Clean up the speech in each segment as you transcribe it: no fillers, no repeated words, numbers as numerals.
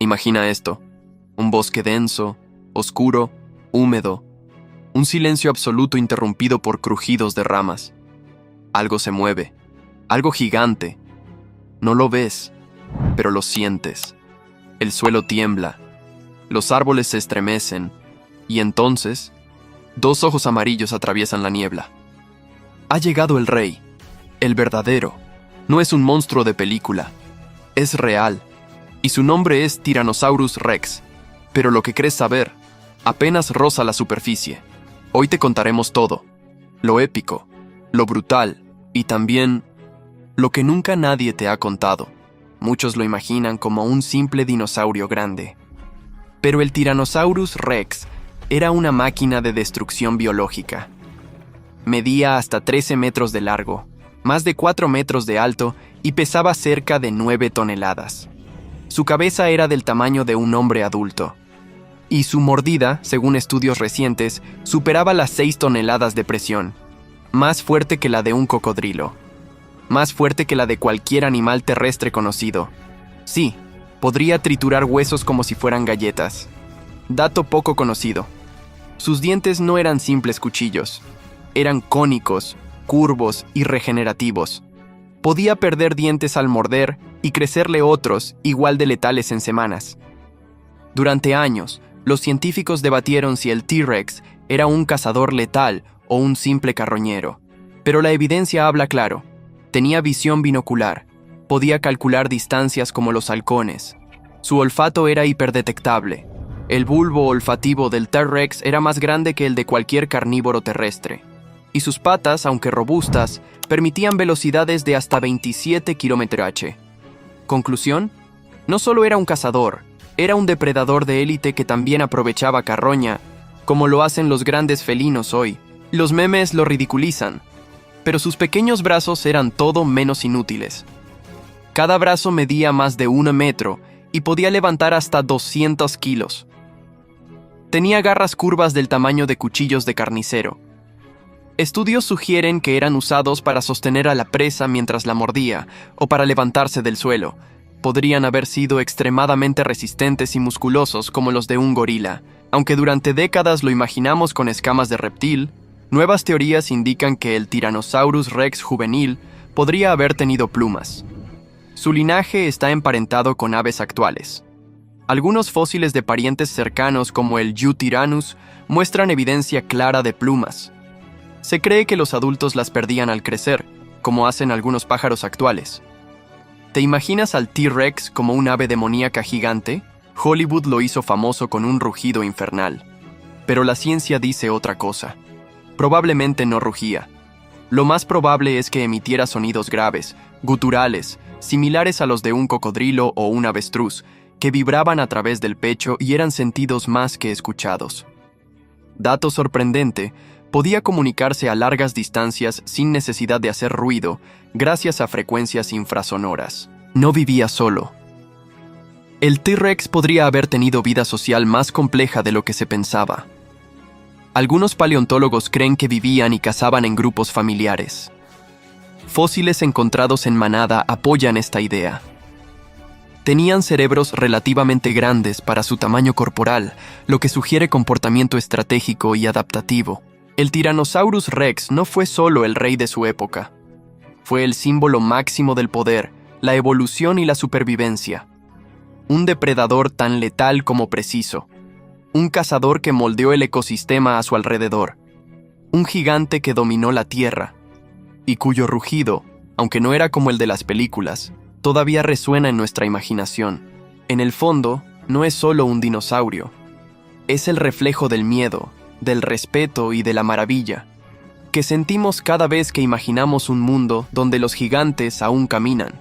Imagina esto: un bosque denso, oscuro, húmedo, un silencio absoluto interrumpido por crujidos de ramas. Algo se mueve, algo gigante. No lo ves, pero lo sientes. El suelo tiembla, los árboles se estremecen, y entonces, dos ojos amarillos atraviesan la niebla. Ha llegado el rey, el verdadero. No es un monstruo de película, es real, y su nombre es Tyrannosaurus Rex. Pero lo que crees saber apenas roza la superficie. Hoy te contaremos todo: lo épico, lo brutal y también lo que nunca nadie te ha contado. Muchos lo imaginan como un simple dinosaurio grande. Pero el Tyrannosaurus Rex era una máquina de destrucción biológica. Medía hasta 13 metros de largo, más de 4 metros de alto y pesaba cerca de 9 toneladas. Su cabeza era del tamaño de un hombre adulto. Y su mordida, según estudios recientes, superaba las 6 toneladas de presión, más fuerte que la de un cocodrilo, más fuerte que la de cualquier animal terrestre conocido. Sí, podría triturar huesos como si fueran galletas. Dato poco conocido: sus dientes no eran simples cuchillos, eran cónicos, curvos y regenerativos. Podía perder dientes al morder y crecerle otros igual de letales en semanas. Durante años, los científicos debatieron si el T-Rex era un cazador letal o un simple carroñero. Pero la evidencia habla claro: tenía visión binocular, podía calcular distancias como los halcones. Su olfato era hiperdetectable. El bulbo olfativo del T-Rex era más grande que el de cualquier carnívoro terrestre. Y sus patas, aunque robustas, permitían velocidades de hasta 27 km/h. Conclusión: no solo era un cazador, era un depredador de élite que también aprovechaba carroña, como lo hacen los grandes felinos hoy. Los memes lo ridiculizan, pero sus pequeños brazos eran todo menos inútiles. Cada brazo medía más de 1 metro y podía levantar hasta 200 kilos. Tenía garras curvas del tamaño de cuchillos de carnicero. Estudios sugieren que eran usados para sostener a la presa mientras la mordía o para levantarse del suelo. Podrían haber sido extremadamente resistentes y musculosos como los de un gorila. Aunque durante décadas lo imaginamos con escamas de reptil, nuevas teorías indican que el Tyrannosaurus Rex juvenil podría haber tenido plumas. Su linaje está emparentado con aves actuales. Algunos fósiles de parientes cercanos como el Eutyrannus muestran evidencia clara de plumas. Se cree que los adultos las perdían al crecer, como hacen algunos pájaros actuales. ¿Te imaginas al T-Rex como un ave demoníaca gigante? Hollywood lo hizo famoso con un rugido infernal. Pero la ciencia dice otra cosa. Probablemente no rugía. Lo más probable es que emitiera sonidos graves, guturales, similares a los de un cocodrilo o un avestruz, que vibraban a través del pecho y eran sentidos más que escuchados. Dato sorprendente: podía comunicarse a largas distancias sin necesidad de hacer ruido, gracias a frecuencias infrasonoras. No vivía solo. El T-Rex podría haber tenido vida social más compleja de lo que se pensaba. Algunos paleontólogos creen que vivían y cazaban en grupos familiares. Fósiles encontrados en manada apoyan esta idea. Tenían cerebros relativamente grandes para su tamaño corporal, lo que sugiere comportamiento estratégico y adaptativo. El Tyrannosaurus Rex no fue solo el rey de su época. Fue el símbolo máximo del poder, la evolución y la supervivencia. Un depredador tan letal como preciso. Un cazador que moldeó el ecosistema a su alrededor. Un gigante que dominó la tierra, y cuyo rugido, aunque no era como el de las películas, todavía resuena en nuestra imaginación. En el fondo, no es solo un dinosaurio. Es el reflejo del miedo, del respeto y de la maravilla, que sentimos cada vez que imaginamos un mundo donde los gigantes aún caminan.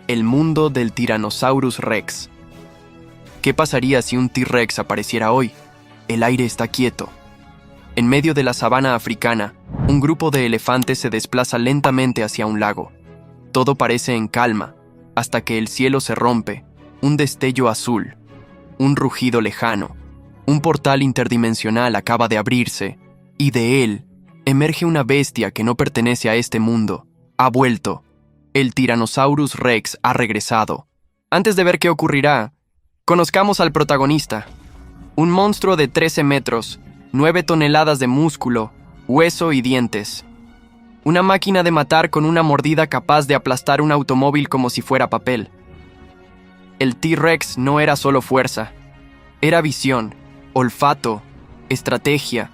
El mundo del Tyrannosaurus Rex. ¿Qué pasaría si un T-Rex apareciera hoy? El aire está quieto. En medio de la sabana africana, un grupo de elefantes se desplaza lentamente hacia un lago. Todo parece en calma, hasta que el cielo se rompe, un destello azul, un rugido lejano. Un portal interdimensional acaba de abrirse, y de él emerge una bestia que no pertenece a este mundo. Ha vuelto. El Tyrannosaurus Rex ha regresado. Antes de ver qué ocurrirá, Conozcamos al protagonista. Un monstruo de 13 metros, 9 toneladas de músculo, hueso y dientes. Una máquina de matar con una mordida capaz de aplastar un automóvil como si fuera papel. El T-Rex no era solo fuerza, era visión, olfato, estrategia,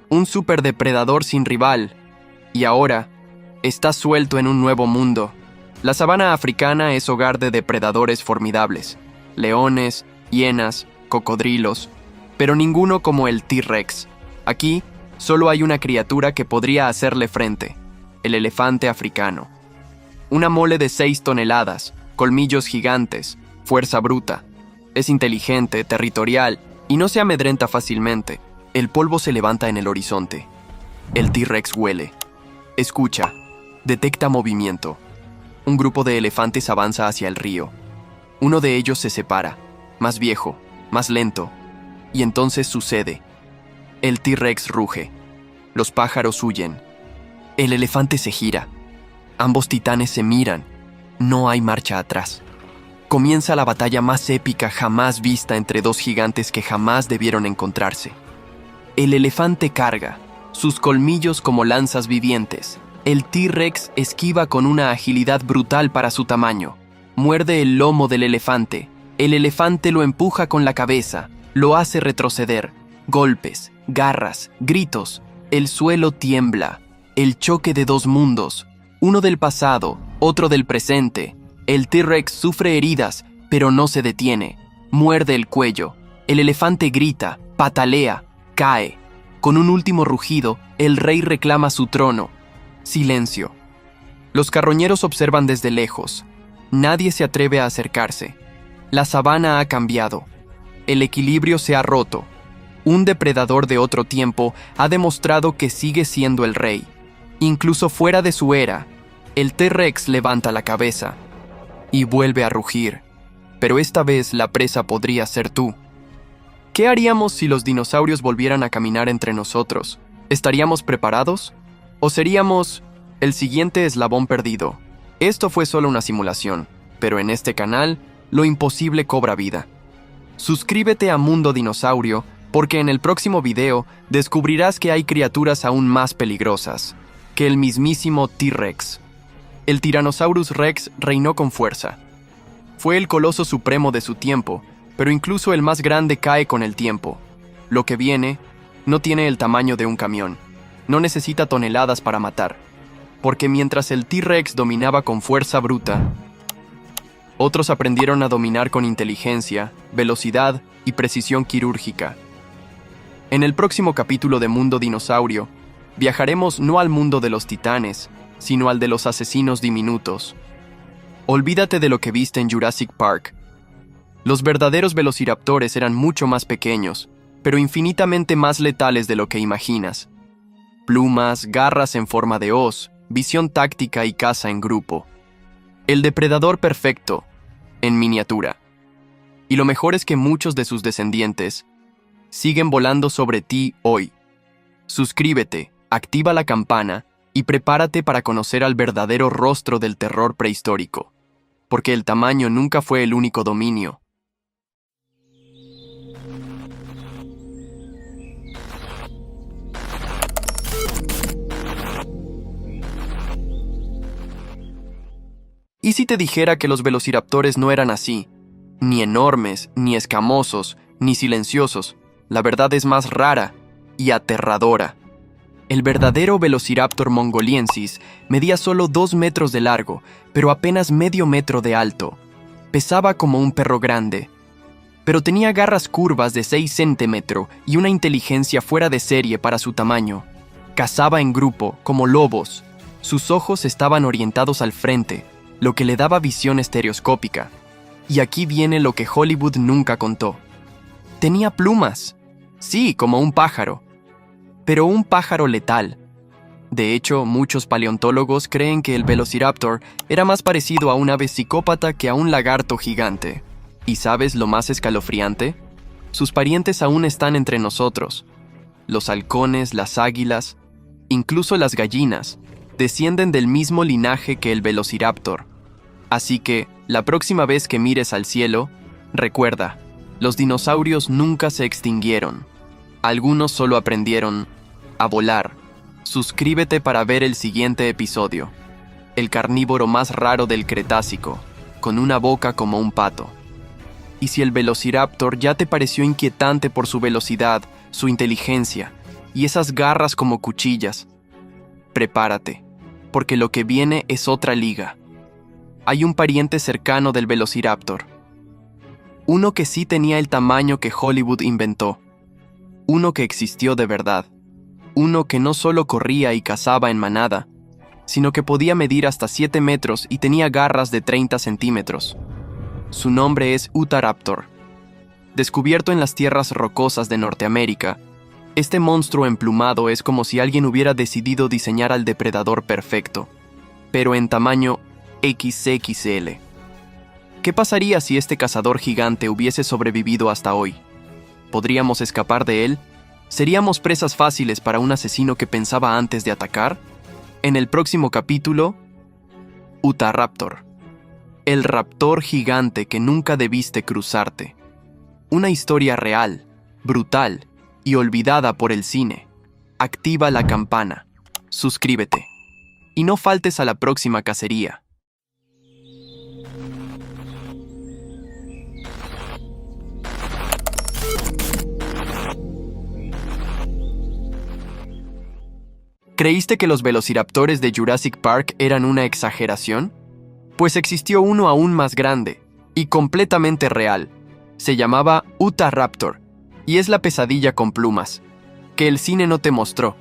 un superdepredador sin rival. Y ahora, está suelto en un nuevo mundo. La sabana africana es hogar de depredadores formidables, leones, hienas, cocodrilos, pero ninguno como el T-Rex. Aquí, solo hay una criatura que podría hacerle frente, el elefante africano. Una mole de 6 toneladas, colmillos gigantes, fuerza bruta. Es inteligente, territorial y no se amedrenta fácilmente. El polvo se levanta en el horizonte. El T-Rex huele. Escucha. Detecta movimiento. Un grupo de elefantes avanza hacia el río. Uno de ellos se separa, más viejo, más lento. Y entonces sucede. El T-Rex ruge. Los pájaros huyen. El elefante se gira. Ambos titanes se miran. No hay marcha atrás. Comienza la batalla más épica jamás vista entre dos gigantes que jamás debieron encontrarse. El elefante carga, sus colmillos como lanzas vivientes. El T-Rex esquiva con una agilidad brutal para su tamaño. Muerde el lomo del elefante. El elefante lo empuja con la cabeza, lo hace retroceder. Golpes, garras, gritos. El suelo tiembla. El choque de dos mundos, uno del pasado, otro del presente. El T-Rex sufre heridas, pero no se detiene. Muerde el cuello. El elefante grita, patalea, cae. Con un último rugido, el rey reclama su trono. Silencio. Los carroñeros observan desde lejos. Nadie se atreve a acercarse. La sabana ha cambiado. El equilibrio se ha roto. Un depredador de otro tiempo ha demostrado que sigue siendo el rey. Incluso fuera de su era, el T-Rex levanta la cabeza y vuelve a rugir. Pero esta vez la presa podría ser tú. ¿Qué haríamos si los dinosaurios volvieran a caminar entre nosotros? ¿Estaríamos preparados? ¿O seríamos el siguiente eslabón perdido? Esto fue solo una simulación, pero en este canal, lo imposible cobra vida. Suscríbete a Mundo Dinosaurio, porque en el próximo video descubrirás que hay criaturas aún más peligrosas que el mismísimo T-Rex. El Tyrannosaurus Rex reinó con fuerza. Fue el coloso supremo de su tiempo, pero incluso el más grande cae con el tiempo. Lo que viene no tiene el tamaño de un camión. No necesita toneladas para matar. Porque mientras el T-Rex dominaba con fuerza bruta, otros aprendieron a dominar con inteligencia, velocidad y precisión quirúrgica. En el próximo capítulo de Mundo Dinosaurio, viajaremos no al mundo de los titanes, sino al de los asesinos diminutos. Olvídate de lo que viste en Jurassic Park. Los verdaderos velociraptores eran mucho más pequeños, pero infinitamente más letales de lo que imaginas. Plumas, garras en forma de hoz, visión táctica y caza en grupo. El depredador perfecto, en miniatura. Y lo mejor es que muchos de sus descendientes siguen volando sobre ti hoy. Suscríbete, activa la campana y prepárate para conocer al verdadero rostro del terror prehistórico, porque el tamaño nunca fue el único dominio. ¿Y si te dijera que los velociraptores no eran así? Ni enormes, ni escamosos, ni silenciosos. La verdad es más rara y aterradora. El verdadero Velociraptor mongoliensis medía solo 2 metros de largo, pero apenas medio metro de alto. Pesaba como un perro grande, pero tenía garras curvas de 6 centímetros y una inteligencia fuera de serie para su tamaño. Cazaba en grupo, como lobos. Sus ojos estaban orientados al frente, lo que le daba visión estereoscópica. Y aquí viene lo que Hollywood nunca contó. Tenía plumas. Sí, como un pájaro. Pero un pájaro letal. De hecho, muchos paleontólogos creen que el Velociraptor era más parecido a un ave psicópata que a un lagarto gigante. ¿Y sabes lo más escalofriante? Sus parientes aún están entre nosotros. Los halcones, las águilas, incluso las gallinas, descienden del mismo linaje que el Velociraptor. Así que, la próxima vez que mires al cielo, recuerda, Los dinosaurios nunca se extinguieron. Algunos solo aprendieron a volar. Suscríbete para ver el siguiente episodio. El carnívoro más raro del Cretácico, con una boca como un pato. Y si el Velociraptor ya te pareció inquietante por su velocidad, su inteligencia y esas garras como cuchillas, prepárate, porque lo que viene es otra liga. Hay un pariente cercano del Velociraptor. Uno que sí tenía el tamaño que Hollywood inventó. Uno que existió de verdad. Uno que no solo corría y cazaba en manada, sino que podía medir hasta 7 metros y tenía garras de 30 centímetros. Su nombre es Utahraptor. Descubierto en las tierras rocosas de Norteamérica, este monstruo emplumado es como si alguien hubiera decidido diseñar al depredador perfecto, pero en tamaño XXL. ¿Qué pasaría si este cazador gigante hubiese sobrevivido hasta hoy? ¿Podríamos escapar de él? ¿Seríamos presas fáciles para un asesino que pensaba antes de atacar? En el próximo capítulo, Utahraptor. El raptor gigante que nunca debiste cruzarte. Una historia real, brutal y olvidada por el cine. Activa la campana, suscríbete y no faltes a la próxima cacería. ¿Creíste que los velociraptores de Jurassic Park eran una exageración? Pues existió uno aún más grande y completamente real. Se llamaba Utahraptor y es la pesadilla con plumas, que el cine no te mostró.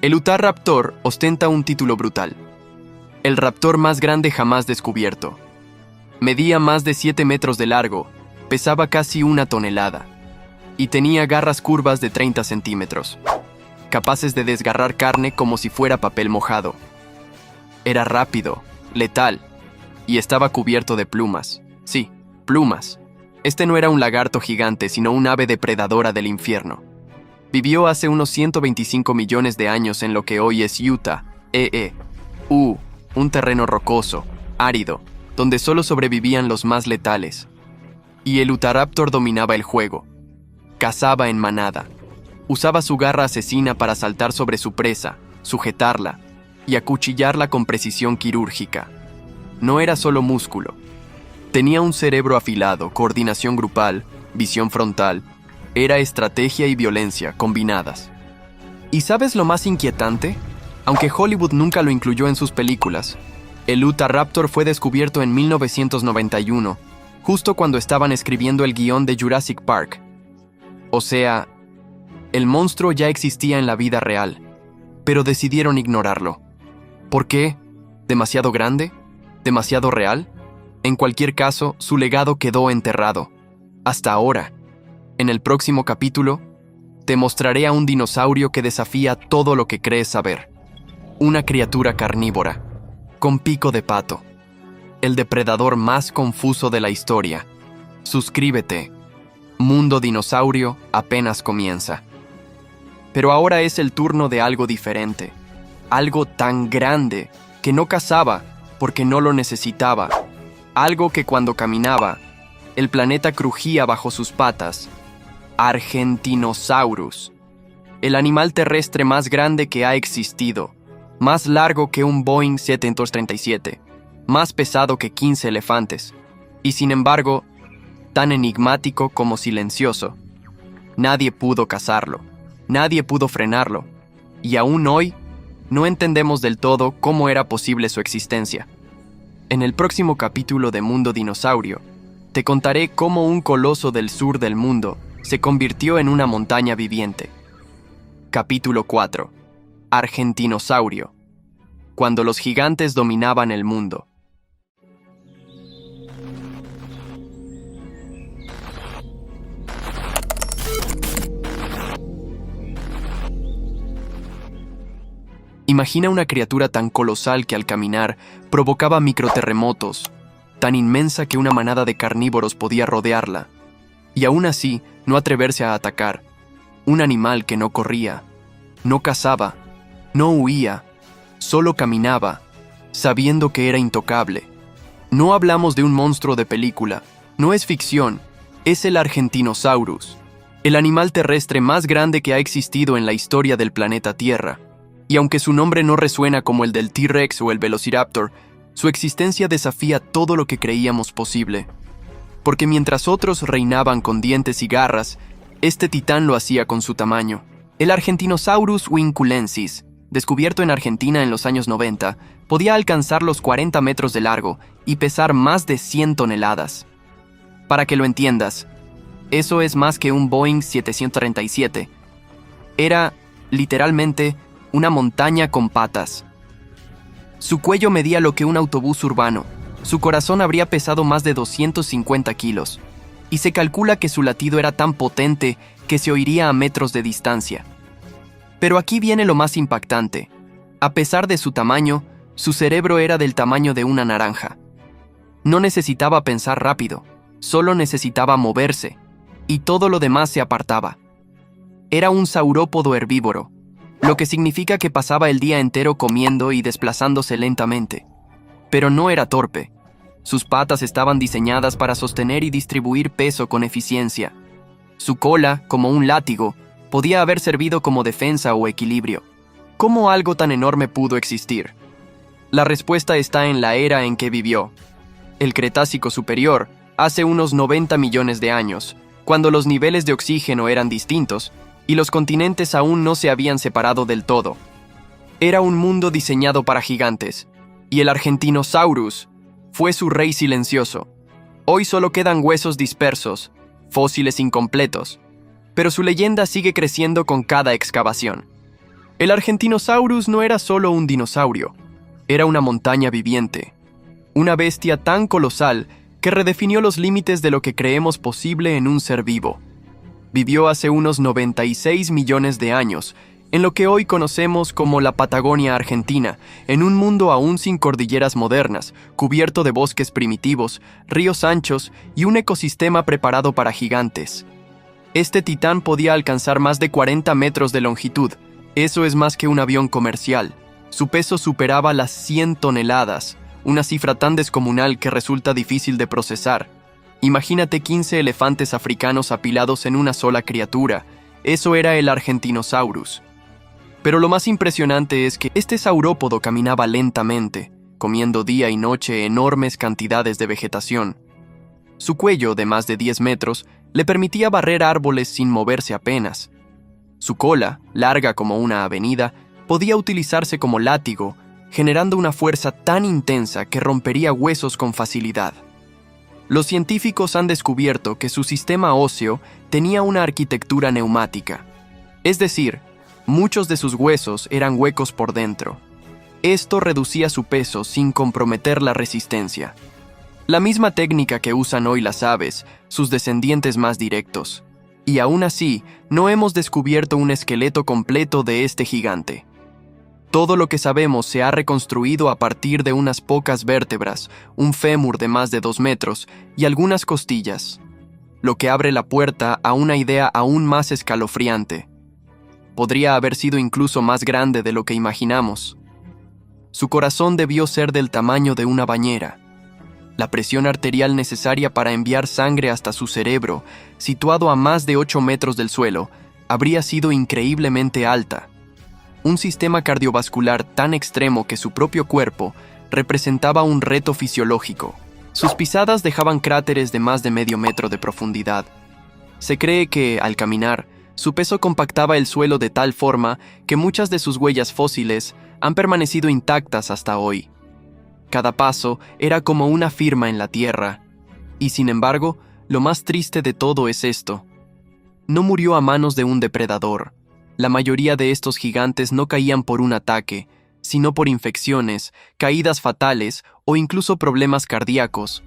El Utahraptor ostenta un título brutal: el raptor más grande jamás descubierto. Medía más de 7 metros de largo, pesaba casi 1 tonelada y tenía garras curvas de 30 centímetros, capaces de desgarrar carne como si fuera papel mojado. Era rápido, letal, y estaba cubierto de plumas. Sí, plumas. Este no era un lagarto gigante, sino un ave depredadora del infierno. Vivió hace unos 125 millones de años en lo que hoy es Utah, un terreno rocoso, árido, donde solo sobrevivían los más letales. Y el Utahraptor dominaba el juego. Cazaba en manada. Usaba su garra asesina para saltar sobre su presa, sujetarla y acuchillarla con precisión quirúrgica. No era solo músculo. Tenía un cerebro afilado, coordinación grupal, visión frontal. Era estrategia y violencia combinadas. ¿Y sabes lo más inquietante? Aunque Hollywood nunca lo incluyó en sus películas, el Utahraptor fue descubierto en 1991, justo cuando estaban escribiendo el guión de Jurassic Park. O sea, el monstruo ya existía en la vida real, pero decidieron ignorarlo. ¿Por qué? ¿Demasiado grande? ¿Demasiado real? En cualquier caso, su legado quedó enterrado. Hasta ahora. En el próximo capítulo, te mostraré a un dinosaurio que desafía todo lo que crees saber. Una criatura carnívora, con pico de pato. El depredador más confuso de la historia. Suscríbete. Mundo Dinosaurio apenas comienza. Pero ahora es el turno de algo diferente. Algo tan grande que no cazaba porque no lo necesitaba. Algo que cuando caminaba, el planeta crujía bajo sus patas. Argentinosaurus. El animal terrestre más grande que ha existido. Más largo que un Boeing 737. Más pesado que 15 elefantes. Y sin embargo, tan enigmático como silencioso. Nadie pudo cazarlo. Nadie pudo frenarlo. Y aún hoy, no entendemos del todo cómo era posible su existencia. En el próximo capítulo de Mundo Dinosaurio, te contaré cómo un coloso del sur del mundo se convirtió en una montaña viviente. Capítulo 4. Argentinosaurio. Cuando los gigantes dominaban el mundo. Imagina una criatura tan colosal que al caminar provocaba microterremotos, tan inmensa que una manada de carnívoros podía rodearla, y aún así no atreverse a atacar. Un animal que no corría, no cazaba, no huía, solo caminaba, sabiendo que era intocable. No hablamos de un monstruo de película, no es ficción, Es el Argentinosaurus, el animal terrestre más grande que ha existido en la historia del planeta Tierra. Y aunque su nombre no resuena como el del T-Rex o el Velociraptor, su existencia desafía todo lo que creíamos posible. Porque mientras otros reinaban con dientes y garras, este titán lo hacía con su tamaño. El Argentinosaurus vinculensis, descubierto en Argentina en los años 90, podía alcanzar los 40 metros de largo y pesar más de 100 toneladas. Para que lo entiendas, eso es más que un Boeing 737. Era, literalmente, una montaña con patas. Su cuello medía lo que un autobús urbano. Su corazón habría pesado más de 250 kilos, y se calcula que su latido era tan potente que se oiría a metros de distancia. Pero aquí viene lo más impactante. A pesar de su tamaño, su cerebro era del tamaño de una naranja. No necesitaba pensar rápido, solo necesitaba moverse, y todo lo demás se apartaba. Era un saurópodo herbívoro, lo que significa que pasaba el día entero comiendo y desplazándose lentamente. Pero no era torpe. Sus patas estaban diseñadas para sostener y distribuir peso con eficiencia. Su cola, como un látigo, podía haber servido como defensa o equilibrio. ¿Cómo algo tan enorme pudo existir? La respuesta está en la era en que vivió. El Cretácico Superior, hace unos 90 millones de años, cuando los niveles de oxígeno eran distintos y los continentes aún no se habían separado del todo. Era un mundo diseñado para gigantes, y el Argentinosaurus fue su rey silencioso. Hoy solo quedan huesos dispersos, fósiles incompletos, pero su leyenda sigue creciendo con cada excavación. El Argentinosaurus no era solo un dinosaurio, era una montaña viviente, una bestia tan colosal que redefinió los límites de lo que creemos posible en un ser vivo. Vivió hace unos 96 millones de años, en lo que hoy conocemos como la Patagonia Argentina, en un mundo aún sin cordilleras modernas, cubierto de bosques primitivos, ríos anchos y un ecosistema preparado para gigantes. Este titán podía alcanzar más de 40 metros de longitud. Eso es más que un avión comercial. Su peso superaba las 100 toneladas, una cifra tan descomunal que resulta difícil de procesar. Imagínate 15 elefantes africanos apilados en una sola criatura. Eso era el Argentinosaurus. Pero lo más impresionante es que este saurópodo caminaba lentamente, comiendo día y noche enormes cantidades de vegetación. Su cuello, de más de 10 metros, le permitía barrer árboles sin moverse apenas. Su cola, larga como una avenida, podía utilizarse como látigo, generando una fuerza tan intensa que rompería huesos con facilidad. Los científicos han descubierto que su sistema óseo tenía una arquitectura neumática, es decir, muchos de sus huesos eran huecos por dentro. Esto reducía su peso sin comprometer la resistencia. La misma técnica que usan hoy las aves, sus descendientes más directos. Y aún así, no hemos descubierto un esqueleto completo de este gigante. Todo lo que sabemos se ha reconstruido a partir de unas pocas vértebras, un fémur de más de 2 metros y algunas costillas, lo que abre la puerta a una idea aún más escalofriante. Podría haber sido incluso más grande de lo que imaginamos. Su corazón debió ser del tamaño de una bañera. La presión arterial necesaria para enviar sangre hasta su cerebro, situado a más de 8 metros del suelo, habría sido increíblemente alta. Un sistema cardiovascular tan extremo que su propio cuerpo representaba un reto fisiológico. Sus pisadas dejaban cráteres de más de medio metro de profundidad. Se cree que, al caminar, su peso compactaba el suelo de tal forma que muchas de sus huellas fósiles han permanecido intactas hasta hoy. Cada paso era como una firma en la tierra. Y sin embargo, lo más triste de todo es esto. No murió a manos de un depredador. La mayoría de estos gigantes no caían por un ataque, sino por infecciones, caídas fatales o incluso problemas cardíacos.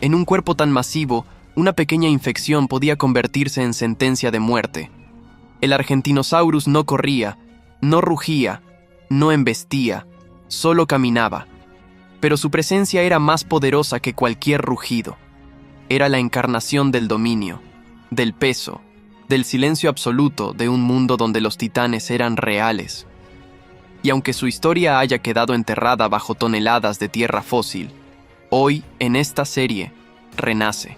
En un cuerpo tan masivo, una pequeña infección podía convertirse en sentencia de muerte. El Argentinosaurus no corría, no rugía, no embestía, solo caminaba. Pero su presencia era más poderosa que cualquier rugido. Era la encarnación del dominio, del peso, del silencio absoluto de un mundo donde los titanes eran reales. Y aunque su historia haya quedado enterrada bajo toneladas de tierra fósil, hoy, en esta serie, renace.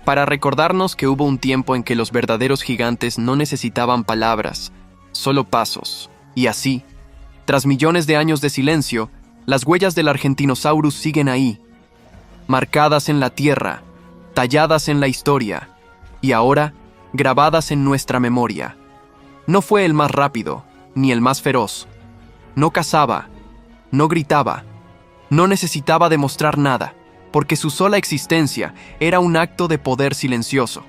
para recordarnos que hubo un tiempo en que los verdaderos gigantes no necesitaban palabras, solo pasos. Y así, tras millones de años de silencio, las huellas del Argentinosaurus siguen ahí, marcadas en la tierra, talladas en la historia, y ahora grabadas en nuestra memoria. No fue el más rápido, ni el más feroz. No cazaba, no gritaba, no necesitaba demostrar nada, porque su sola existencia era un acto de poder silencioso.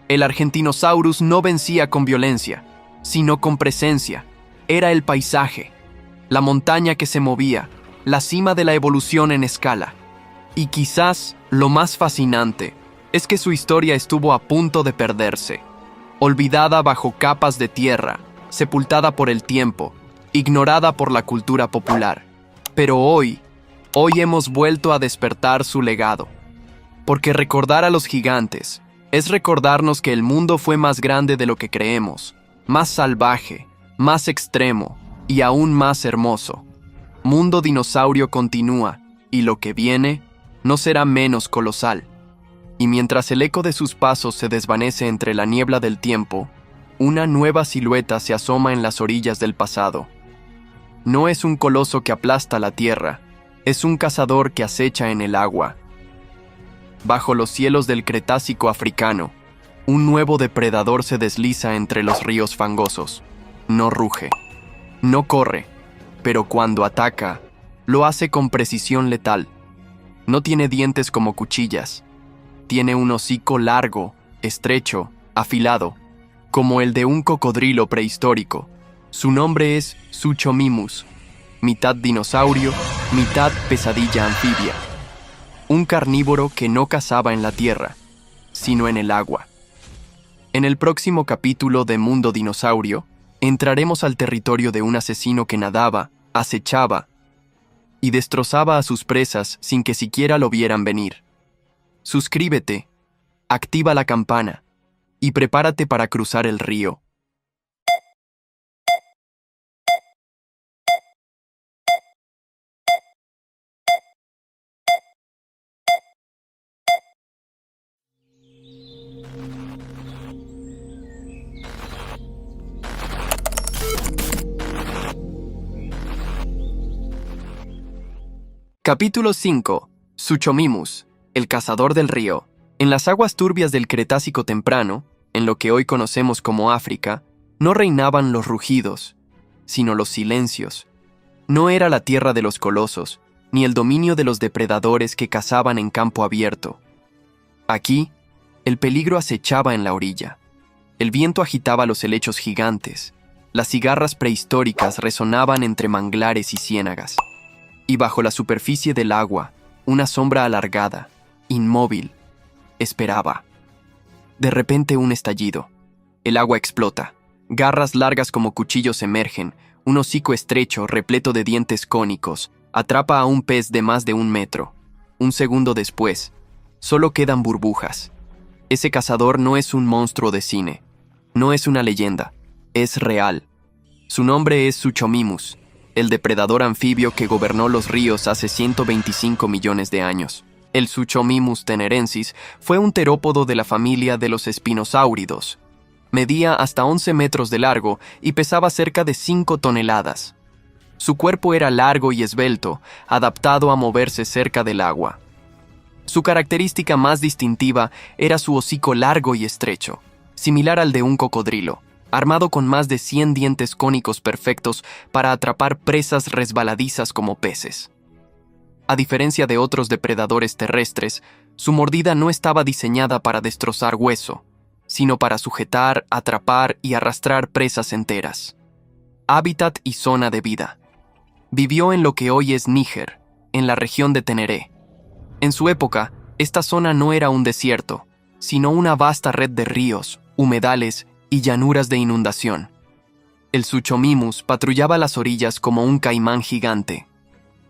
El Argentinosaurus no vencía con violencia, sino con presencia. Era el paisaje, la montaña que se movía, la cima de la evolución en escala. Y quizás lo más fascinante es que su historia estuvo a punto de perderse, olvidada bajo capas de tierra, sepultada por el tiempo, ignorada por la cultura popular. Pero hoy hemos vuelto a despertar su legado. Porque recordar a los gigantes es recordarnos que el mundo fue más grande de lo que creemos, más salvaje, más extremo y aún más hermoso. Mundo Dinosaurio continúa, y lo que viene no será menos colosal. Y mientras el eco de sus pasos se desvanece entre la niebla del tiempo, una nueva silueta se asoma en las orillas del pasado. No es un coloso que aplasta la tierra, es un cazador que acecha en el agua. Bajo los cielos del Cretácico africano, un nuevo depredador se desliza entre los ríos fangosos. No ruge, no corre, pero cuando ataca, lo hace con precisión letal. No tiene dientes como cuchillas. Tiene un hocico largo, estrecho, afilado, como el de un cocodrilo prehistórico. Su nombre es Suchomimus, mitad dinosaurio, mitad pesadilla anfibia. Un carnívoro que no cazaba en la tierra, sino en el agua. En el próximo capítulo de Mundo Dinosaurio, entraremos al territorio de un asesino que nadaba, acechaba y destrozaba a sus presas sin que siquiera lo vieran venir. Suscríbete, activa la campana y prepárate para cruzar el río. Capítulo 5. Suchomimus, el cazador del río. En las aguas turbias del Cretácico temprano, en lo que hoy conocemos como África, no reinaban los rugidos, sino los silencios. No era la tierra de los colosos, ni el dominio de los depredadores que cazaban en campo abierto. Aquí, el peligro acechaba en la orilla. El viento agitaba los helechos gigantes, las cigarras prehistóricas resonaban entre manglares y ciénagas. Y bajo la superficie del agua, una sombra alargada, inmóvil, esperaba. De repente un estallido. El agua explota. Garras largas como cuchillos emergen. Un hocico estrecho, repleto de dientes cónicos, atrapa a un pez de más de 1 metro. Un segundo después, solo quedan burbujas. Ese cazador no es un monstruo de cine. No es una leyenda. Es real. Su nombre es Suchomimus, el depredador anfibio que gobernó los ríos hace 125 millones de años. El Suchomimus tenerensis fue un terópodo de la familia de los espinosáuridos. Medía hasta 11 metros de largo y pesaba cerca de 5 toneladas. Su cuerpo era largo y esbelto, adaptado a moverse cerca del agua. Su característica más distintiva era su hocico largo y estrecho, similar al de un cocodrilo, armado con más de 100 dientes cónicos perfectos para atrapar presas resbaladizas como peces. A diferencia de otros depredadores terrestres, su mordida no estaba diseñada para destrozar hueso, sino para sujetar, atrapar y arrastrar presas enteras. Hábitat y zona de vida. Vivió en lo que hoy es Níger, en la región de Teneré. En su época, esta zona no era un desierto, sino una vasta red de ríos, humedales y llanuras de inundación. El Suchomimus patrullaba las orillas como un caimán gigante.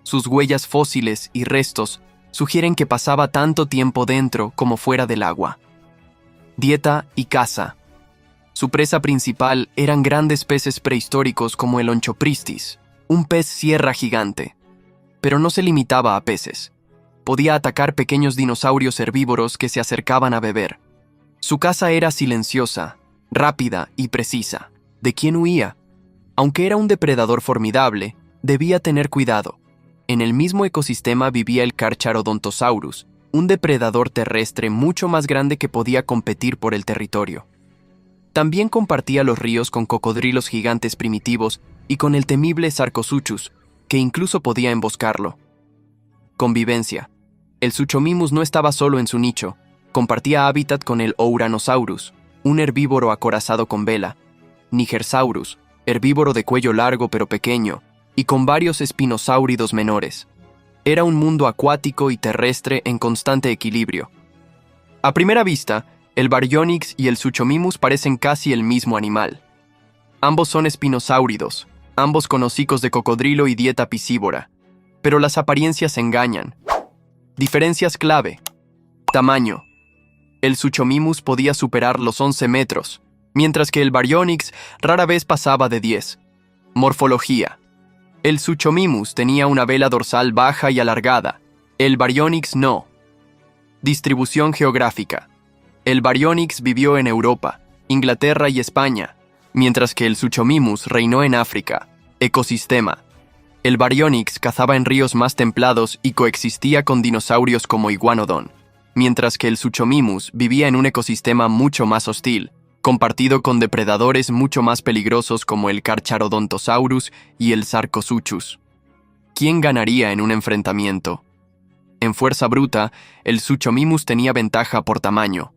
Sus huellas fósiles y restos sugieren que pasaba tanto tiempo dentro como fuera del agua. Dieta y caza. Su presa principal eran grandes peces prehistóricos como el Onchopristis, un pez sierra gigante. Pero no se limitaba a peces. podía atacar pequeños dinosaurios herbívoros que se acercaban a beber. Su caza era silenciosa, rápida y precisa. ¿De quién huía? Aunque era un depredador formidable, debía tener cuidado. En el mismo ecosistema vivía el Carcharodontosaurus, un depredador terrestre mucho más grande que podía competir por el territorio. También compartía los ríos con cocodrilos gigantes primitivos y con el temible Sarcosuchus, que incluso podía emboscarlo. Convivencia. El Suchomimus no estaba solo en su nicho, compartía hábitat con el Ouranosaurus, un herbívoro acorazado con vela, Nigersaurus, herbívoro de cuello largo pero pequeño, y con varios espinosáuridos menores. Era un mundo acuático y terrestre en constante equilibrio. A primera vista, el Baryonyx y el Suchomimus parecen casi el mismo animal. Ambos son espinosáuridos, ambos con hocicos de cocodrilo y dieta piscívora, pero las apariencias engañan. Diferencias clave. Tamaño. El Suchomimus podía superar los 11 metros, mientras que el Baryonyx rara vez pasaba de 10. Morfología. El Suchomimus tenía una vela dorsal baja y alargada, el Baryonyx no. Distribución geográfica. El Baryonyx vivió en Europa, Inglaterra y España, mientras que el Suchomimus reinó en África. Ecosistema. El Baryonyx cazaba en ríos más templados y coexistía con dinosaurios como Iguanodon, mientras que el Suchomimus vivía en un ecosistema mucho más hostil, compartido con depredadores mucho más peligrosos como el Carcharodontosaurus y el Sarcosuchus. ¿Quién ganaría en un enfrentamiento? En fuerza bruta, el Suchomimus tenía ventaja por tamaño,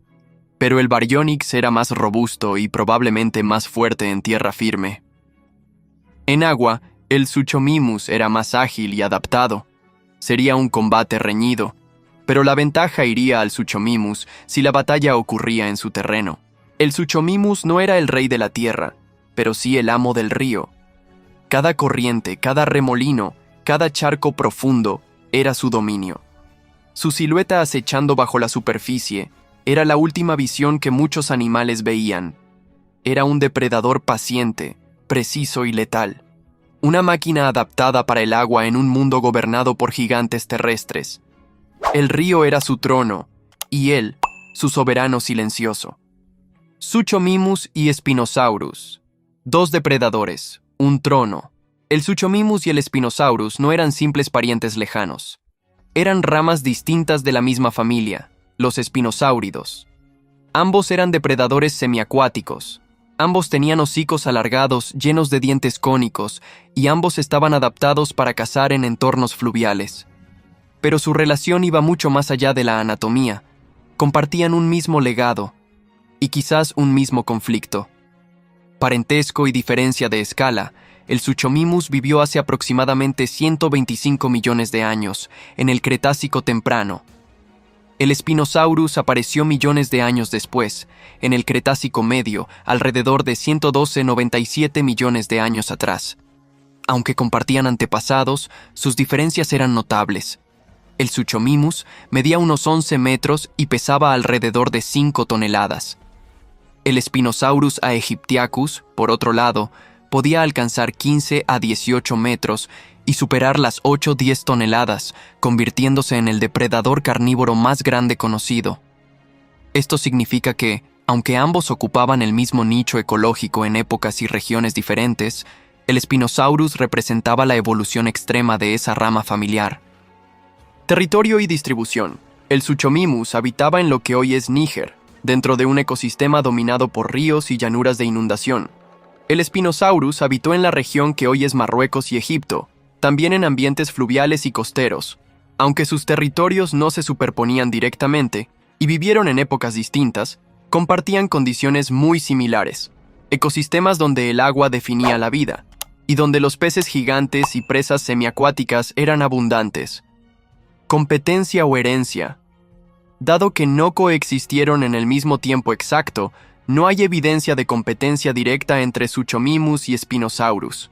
pero el Baryonyx era más robusto y probablemente más fuerte en tierra firme. En agua, el Suchomimus era más ágil y adaptado. Sería un combate reñido, pero la ventaja iría al Suchomimus si la batalla ocurría en su terreno. El Suchomimus no era el rey de la tierra, pero sí el amo del río. Cada corriente, cada remolino, cada charco profundo era su dominio. Su silueta acechando bajo la superficie era la última visión que muchos animales veían. Era un depredador paciente, preciso y letal. Una máquina adaptada para el agua en un mundo gobernado por gigantes terrestres. El río era su trono, y él, su soberano silencioso. Suchomimus y Spinosaurus. Dos depredadores, un trono. El Suchomimus y el Spinosaurus no eran simples parientes lejanos. Eran ramas distintas de la misma familia, los spinosáuridos. Ambos eran depredadores semiacuáticos. Ambos tenían hocicos alargados, llenos de dientes cónicos, y ambos estaban adaptados para cazar en entornos fluviales. Pero su relación iba mucho más allá de la anatomía. Compartían un mismo legado, y quizás un mismo conflicto. Parentesco y diferencia de escala, el Suchomimus vivió hace aproximadamente 125 millones de años, en el Cretácico temprano. El Spinosaurus apareció millones de años después, en el Cretácico medio, alrededor de 112,97 millones de años atrás. Aunque compartían antepasados, sus diferencias eran notables. El Suchomimus medía unos 11 metros y pesaba alrededor de 5 toneladas. El Spinosaurus aegyptiacus, por otro lado, podía alcanzar 15 a 18 metros y superar las 8-10 toneladas, convirtiéndose en el depredador carnívoro más grande conocido. Esto significa que, aunque ambos ocupaban el mismo nicho ecológico en épocas y regiones diferentes, el Spinosaurus representaba la evolución extrema de esa rama familiar. Territorio y distribución. El Suchomimus habitaba en lo que hoy es Níger, dentro de un ecosistema dominado por ríos y llanuras de inundación. El Spinosaurus habitó en la región que hoy es Marruecos y Egipto, también en ambientes fluviales y costeros. Aunque sus territorios no se superponían directamente y vivieron en épocas distintas, compartían condiciones muy similares, ecosistemas donde el agua definía la vida, y donde los peces gigantes y presas semiacuáticas eran abundantes. Competencia o herencia. Dado que no coexistieron en el mismo tiempo exacto, no hay evidencia de competencia directa entre Suchomimus y Spinosaurus.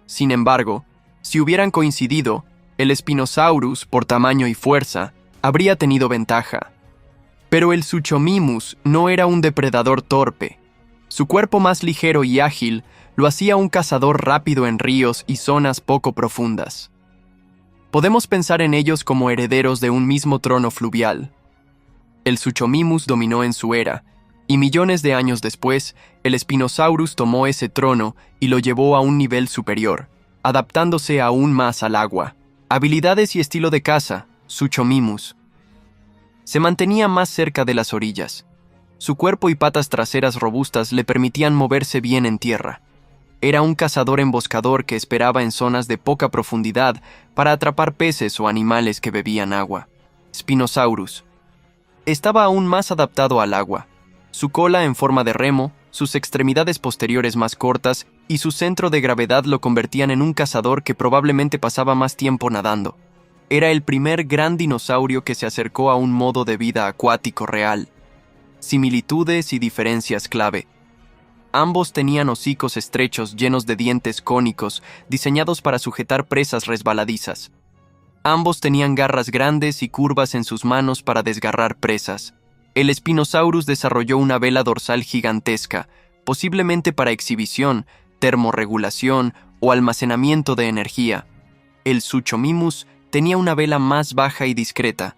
Sin embargo, si hubieran coincidido, el Spinosaurus, por tamaño y fuerza, habría tenido ventaja. Pero el Suchomimus no era un depredador torpe. Su cuerpo más ligero y ágil lo hacía un cazador rápido en ríos y zonas poco profundas. Podemos pensar en ellos como herederos de un mismo trono fluvial. El Suchomimus dominó en su era, y millones de años después, el Spinosaurus tomó ese trono y lo llevó a un nivel superior, adaptándose aún más al agua. Habilidades y estilo de caza, Suchomimus. Se mantenía más cerca de las orillas. Su cuerpo y patas traseras robustas le permitían moverse bien en tierra. Era un cazador emboscador que esperaba en zonas de poca profundidad para atrapar peces o animales que bebían agua. Spinosaurus. Estaba aún más adaptado al agua. Su cola en forma de remo, sus extremidades posteriores más cortas y su centro de gravedad lo convertían en un cazador que probablemente pasaba más tiempo nadando. Era el primer gran dinosaurio que se acercó a un modo de vida acuático real. Similitudes y diferencias clave. Ambos tenían hocicos estrechos llenos de dientes cónicos, diseñados para sujetar presas resbaladizas. Ambos tenían garras grandes y curvas en sus manos para desgarrar presas. El Spinosaurus desarrolló una vela dorsal gigantesca, posiblemente para exhibición, termorregulación o almacenamiento de energía. El Suchomimus tenía una vela más baja y discreta.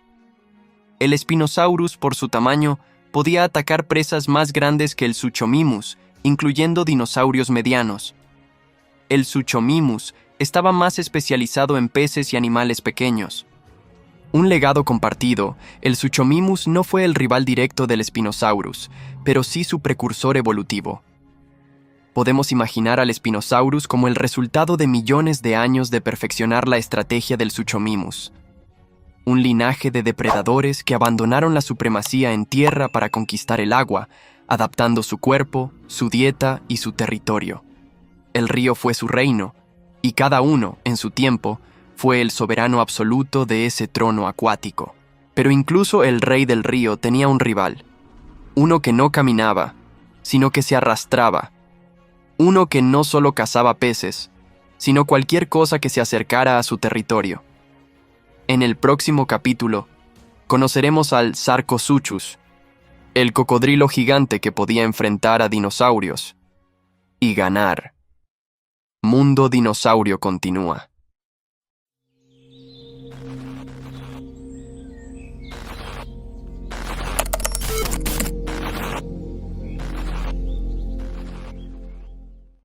El Spinosaurus, por su tamaño, podía atacar presas más grandes que el Suchomimus, incluyendo dinosaurios medianos. El Suchomimus estaba más especializado en peces y animales pequeños. Un legado compartido, el Suchomimus no fue el rival directo del Spinosaurus, pero sí su precursor evolutivo. Podemos imaginar al Spinosaurus como el resultado de millones de años de perfeccionar la estrategia del Suchomimus. Un linaje de depredadores que abandonaron la supremacía en tierra para conquistar el agua, adaptando su cuerpo, su dieta y su territorio. El río fue su reino, y cada uno, en su tiempo, fue el soberano absoluto de ese trono acuático. Pero incluso el rey del río tenía un rival, uno que no caminaba, sino que se arrastraba, uno que no solo cazaba peces, sino cualquier cosa que se acercara a su territorio. En el próximo capítulo, conoceremos al Sarcosuchus, el cocodrilo gigante que podía enfrentar a dinosaurios y ganar. Mundo Dinosaurio continúa.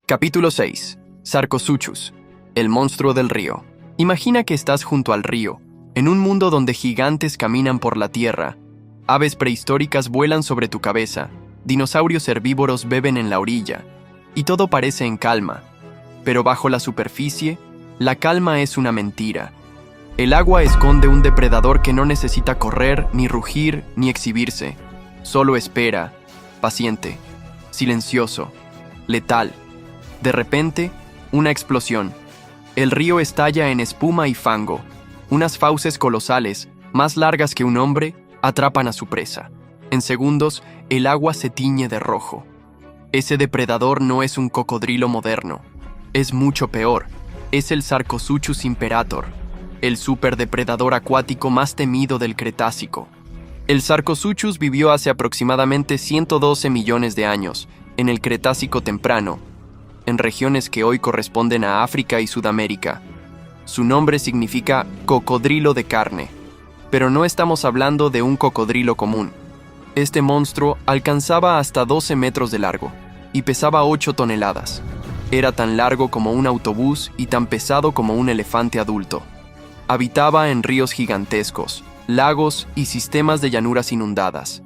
Capítulo 6. Sarcosuchus, el monstruo del río. Imagina que estás junto al río, en un mundo donde gigantes caminan por la tierra, aves prehistóricas vuelan sobre tu cabeza, dinosaurios herbívoros beben en la orilla, y todo parece en calma. Pero bajo la superficie, la calma es una mentira. El agua esconde un depredador que no necesita correr, ni rugir, ni exhibirse. Solo espera, paciente, silencioso, letal. De repente, una explosión. El río estalla en espuma y fango. Unas fauces colosales, más largas que un hombre, atrapan a su presa. En segundos, el agua se tiñe de rojo. Ese depredador no es un cocodrilo moderno. Es mucho peor. Es el Sarcosuchus imperator, el superdepredador acuático más temido del Cretácico. El Sarcosuchus vivió hace aproximadamente 112 millones de años, en el Cretácico temprano, en regiones que hoy corresponden a África y Sudamérica. Su nombre significa cocodrilo de carne, pero no estamos hablando de un cocodrilo común. Este monstruo alcanzaba hasta 12 metros de largo y pesaba 8 toneladas. Era tan largo como un autobús y tan pesado como un elefante adulto. Habitaba en ríos gigantescos, lagos y sistemas de llanuras inundadas.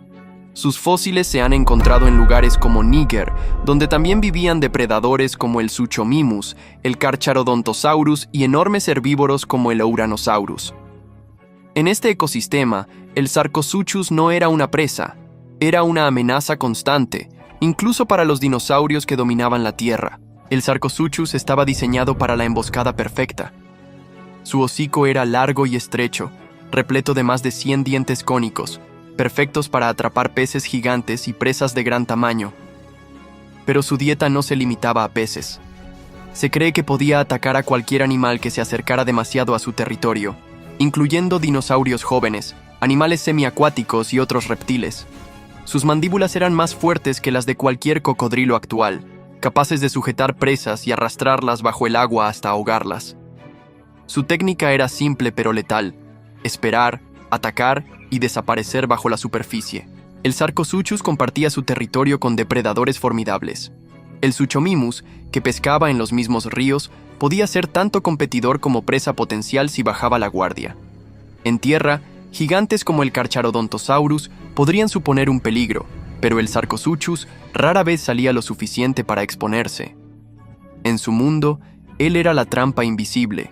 Sus fósiles se han encontrado en lugares como Níger, donde también vivían depredadores como el Suchomimus, el Carcharodontosaurus y enormes herbívoros como el Ouranosaurus. En este ecosistema, el Sarcosuchus no era una presa, era una amenaza constante, incluso para los dinosaurios que dominaban la Tierra. El Sarcosuchus estaba diseñado para la emboscada perfecta. Su hocico era largo y estrecho, repleto de más de 100 dientes cónicos, perfectos para atrapar peces gigantes y presas de gran tamaño. Pero su dieta no se limitaba a peces. Se cree que podía atacar a cualquier animal que se acercara demasiado a su territorio, incluyendo dinosaurios jóvenes, animales semiacuáticos y otros reptiles. Sus mandíbulas eran más fuertes que las de cualquier cocodrilo actual, capaces de sujetar presas y arrastrarlas bajo el agua hasta ahogarlas. Su técnica era simple pero letal: esperar, atacar y desaparecer bajo la superficie. El Sarcosuchus compartía su territorio con depredadores formidables. El Suchomimus, que pescaba en los mismos ríos, podía ser tanto competidor como presa potencial si bajaba la guardia. En tierra, gigantes como el Carcharodontosaurus podrían suponer un peligro, pero el Sarcosuchus rara vez salía lo suficiente para exponerse. En su mundo, él era la trampa invisible.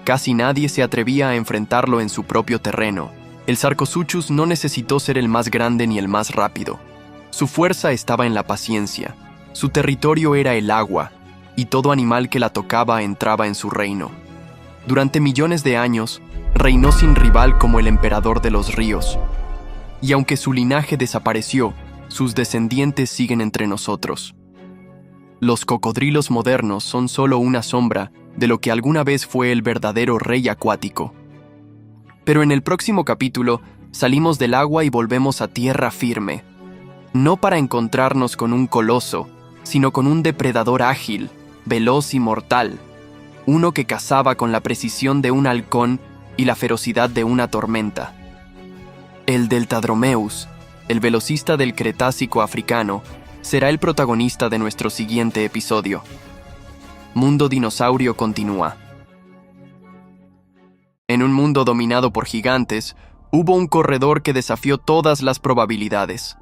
Casi nadie se atrevía a enfrentarlo en su propio terreno. El Sarcosuchus no necesitó ser el más grande ni el más rápido. Su fuerza estaba en la paciencia. Su territorio era el agua, y todo animal que la tocaba entraba en su reino. Durante millones de años, reinó sin rival como el emperador de los ríos. Y aunque su linaje desapareció, sus descendientes siguen entre nosotros. Los cocodrilos modernos son solo una sombra de lo que alguna vez fue el verdadero rey acuático. Pero en el próximo capítulo salimos del agua y volvemos a tierra firme, no para encontrarnos con un coloso, sino con un depredador ágil, veloz y mortal, uno que cazaba con la precisión de un halcón y la ferocidad de una tormenta. El Deltadromeus, el velocista del Cretácico africano, será el protagonista de nuestro siguiente episodio. Mundo Dinosaurio continúa. En un mundo dominado por gigantes, hubo un corredor que desafió todas las probabilidades.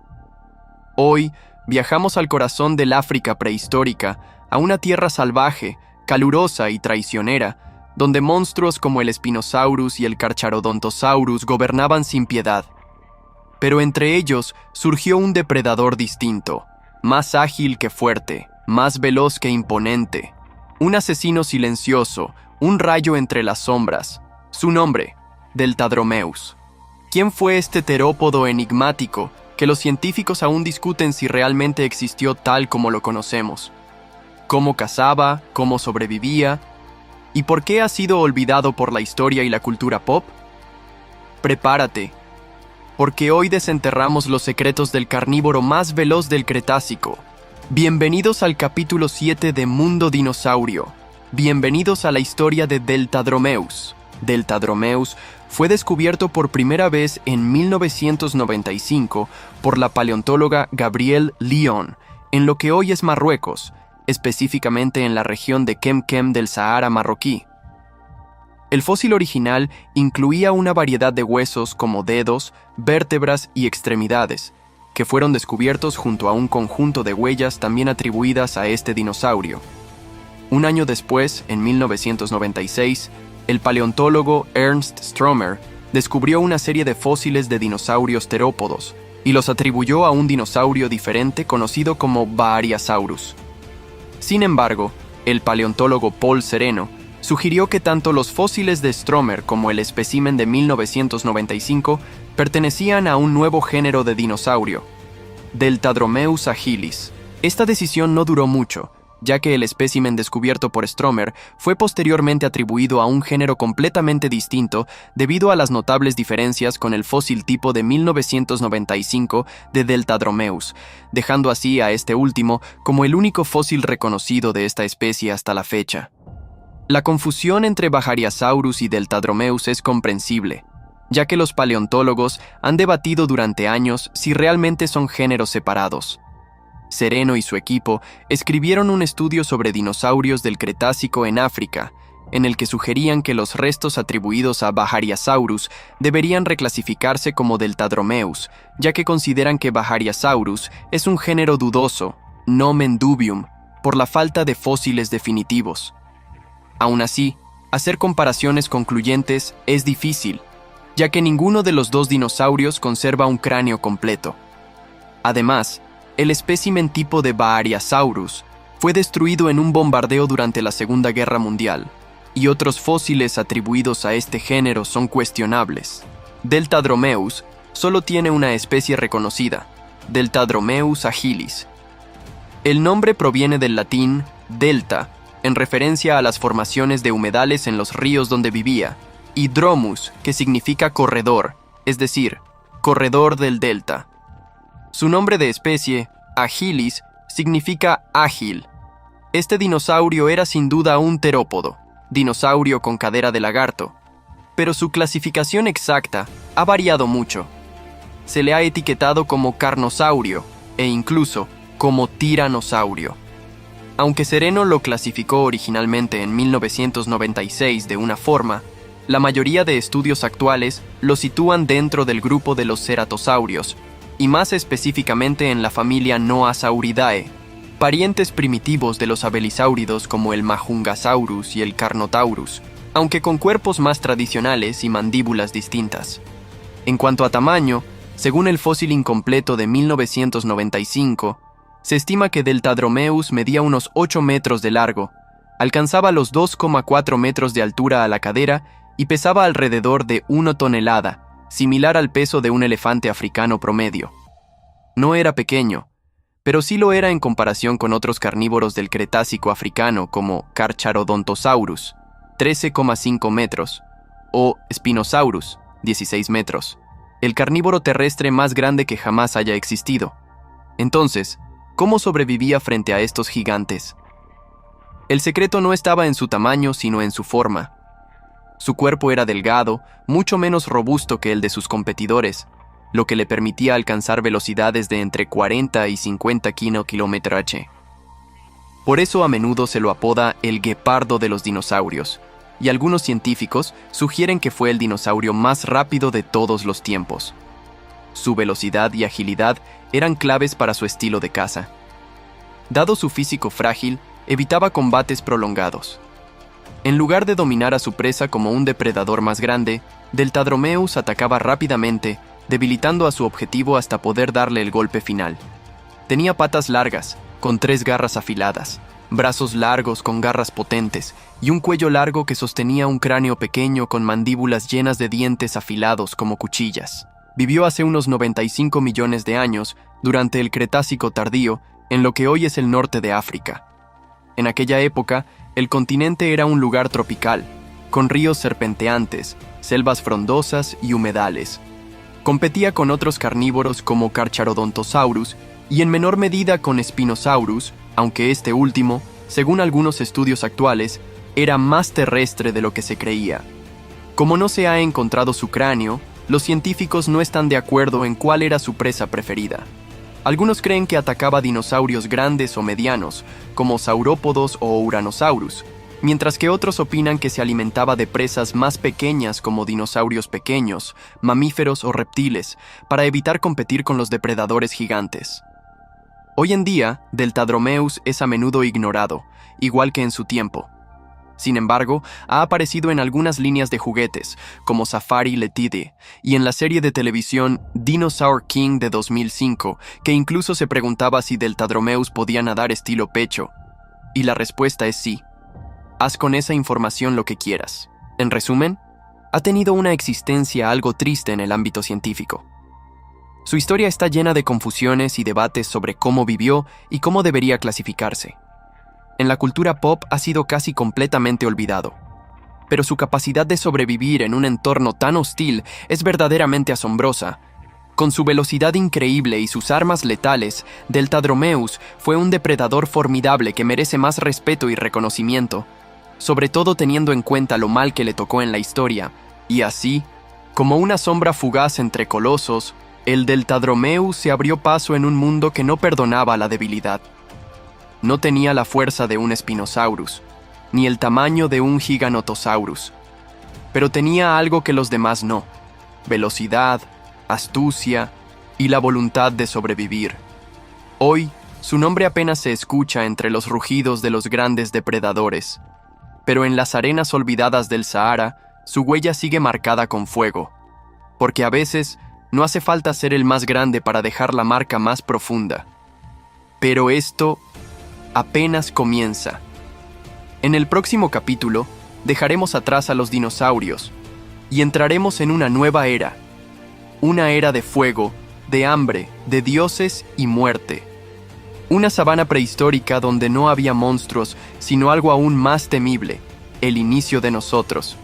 Hoy, viajamos al corazón del África prehistórica, a una tierra salvaje, calurosa y traicionera, donde monstruos como el Spinosaurus y el Carcharodontosaurus gobernaban sin piedad. Pero entre ellos surgió un depredador distinto, más ágil que fuerte, más veloz que imponente. Un asesino silencioso, un rayo entre las sombras. Su nombre, Deltadromeus. ¿Quién fue este terópodo enigmático que los científicos aún discuten si realmente existió tal como lo conocemos? ¿Cómo cazaba? ¿Cómo sobrevivía? ¿Y por qué ha sido olvidado por la historia y la cultura pop? Prepárate, porque hoy desenterramos los secretos del carnívoro más veloz del Cretácico. Bienvenidos al capítulo 7 de Mundo Dinosaurio. Bienvenidos a la historia de Deltadromeus. Deltadromeus fue descubierto por primera vez en 1995 por la paleontóloga Gabrielle Lyon, en lo que hoy es Marruecos, específicamente en la región de Kemkem del Sahara marroquí. El fósil original incluía una variedad de huesos como dedos, vértebras y extremidades, que fueron descubiertos junto a un conjunto de huellas también atribuidas a este dinosaurio. Un año después, en 1996, el paleontólogo Ernst Stromer descubrió una serie de fósiles de dinosaurios terópodos y los atribuyó a un dinosaurio diferente conocido como Baariasaurus. Sin embargo, el paleontólogo Paul Sereno sugirió que tanto los fósiles de Stromer como el espécimen de 1995 pertenecían a un nuevo género de dinosaurio, Deltadromeus agilis. Esta decisión no duró mucho, ya que el espécimen descubierto por Stromer fue posteriormente atribuido a un género completamente distinto debido a las notables diferencias con el fósil tipo de 1995 de Deltadromeus, dejando así a este último como el único fósil reconocido de esta especie hasta la fecha. La confusión entre Baariasaurus y Deltadromeus es comprensible, ya que los paleontólogos han debatido durante años si realmente son géneros separados. Sereno y su equipo escribieron un estudio sobre dinosaurios del Cretácico en África, en el que sugerían que los restos atribuidos a Baariasaurus deberían reclasificarse como Deltadromeus, ya que consideran que Baariasaurus es un género dudoso, nomen dubium, por la falta de fósiles definitivos. Aún así, hacer comparaciones concluyentes es difícil, ya que ninguno de los dos dinosaurios conserva un cráneo completo. Además, el espécimen tipo de Baariasaurus fue destruido en un bombardeo durante la Segunda Guerra Mundial, y otros fósiles atribuidos a este género son cuestionables. Deltadromeus solo tiene una especie reconocida, Deltadromeus agilis. El nombre proviene del latín delta, en referencia a las formaciones de humedales en los ríos donde vivía, y dromus, que significa corredor, es decir, corredor del delta. Su nombre de especie, agilis, significa ágil. Este dinosaurio era sin duda un terópodo, dinosaurio con cadera de lagarto, pero su clasificación exacta ha variado mucho. Se le ha etiquetado como carnosaurio e incluso como tiranosaurio. Aunque Sereno lo clasificó originalmente en 1996 de una forma, la mayoría de estudios actuales lo sitúan dentro del grupo de los ceratosaurios, y más específicamente en la familia Noasauridae, parientes primitivos de los abelisáuridos como el Majungasaurus y el Carnotaurus, aunque con cuerpos más tradicionales y mandíbulas distintas. En cuanto a tamaño, según el fósil incompleto de 1995, se estima que Deltadromeus medía unos 8 metros de largo, alcanzaba los 2,4 metros de altura a la cadera y pesaba alrededor de 1 tonelada, similar al peso de un elefante africano promedio. No era pequeño, pero sí lo era en comparación con otros carnívoros del Cretácico africano como Carcharodontosaurus, 13,5 metros, o Spinosaurus, 16 metros, el carnívoro terrestre más grande que jamás haya existido. Entonces, ¿cómo sobrevivía frente a estos gigantes? El secreto no estaba en su tamaño, sino en su forma. Su cuerpo era delgado, mucho menos robusto que el de sus competidores, lo que le permitía alcanzar velocidades de entre 40 y 50 km/h. Por eso a menudo se lo apoda el guepardo de los dinosaurios, y algunos científicos sugieren que fue el dinosaurio más rápido de todos los tiempos. Su velocidad y agilidad eran claves para su estilo de caza. Dado su físico frágil, evitaba combates prolongados. En lugar de dominar a su presa como un depredador más grande, Deltadromeus atacaba rápidamente, debilitando a su objetivo hasta poder darle el golpe final. Tenía patas largas, con 3 garras afiladas, brazos largos con garras potentes y un cuello largo que sostenía un cráneo pequeño con mandíbulas llenas de dientes afilados como cuchillas. Vivió hace unos 95 millones de años, durante el Cretácico tardío, en lo que hoy es el norte de África. En aquella época, el continente era un lugar tropical, con ríos serpenteantes, selvas frondosas y humedales. Competía con otros carnívoros como Carcharodontosaurus y en menor medida con Spinosaurus, aunque este último, según algunos estudios actuales, era más terrestre de lo que se creía. Como no se ha encontrado su cráneo, los científicos no están de acuerdo en cuál era su presa preferida. Algunos creen que atacaba dinosaurios grandes o medianos, como saurópodos o Uranosaurus, mientras que otros opinan que se alimentaba de presas más pequeñas como dinosaurios pequeños, mamíferos o reptiles, para evitar competir con los depredadores gigantes. Hoy en día, Deltadromeus es a menudo ignorado, igual que en su tiempo. Sin embargo, ha aparecido en algunas líneas de juguetes, como Safari Letide, y en la serie de televisión Dinosaur King de 2005, que incluso se preguntaba si Deltadromeus podía nadar estilo pecho. Y la respuesta es sí. Haz con esa información lo que quieras. En resumen, ha tenido una existencia algo triste en el ámbito científico. Su historia está llena de confusiones y debates sobre cómo vivió y cómo debería clasificarse. En la cultura pop ha sido casi completamente olvidado. Pero su capacidad de sobrevivir en un entorno tan hostil es verdaderamente asombrosa. Con su velocidad increíble y sus armas letales, Deltadromeus fue un depredador formidable que merece más respeto y reconocimiento, sobre todo teniendo en cuenta lo mal que le tocó en la historia, y así, como una sombra fugaz entre colosos, el Deltadromeus se abrió paso en un mundo que no perdonaba la debilidad. No tenía la fuerza de un Spinosaurus, ni el tamaño de un Giganotosaurus, pero tenía algo que los demás no: velocidad, astucia y la voluntad de sobrevivir. Hoy, su nombre apenas se escucha entre los rugidos de los grandes depredadores, pero en las arenas olvidadas del Sahara, su huella sigue marcada con fuego, porque a veces no hace falta ser el más grande para dejar la marca más profunda. Pero esto apenas comienza. En el próximo capítulo, dejaremos atrás a los dinosaurios y entraremos en una nueva era. Una era de fuego, de hambre, de dioses y muerte. Una sabana prehistórica donde no había monstruos, sino algo aún más temible: el inicio de nosotros.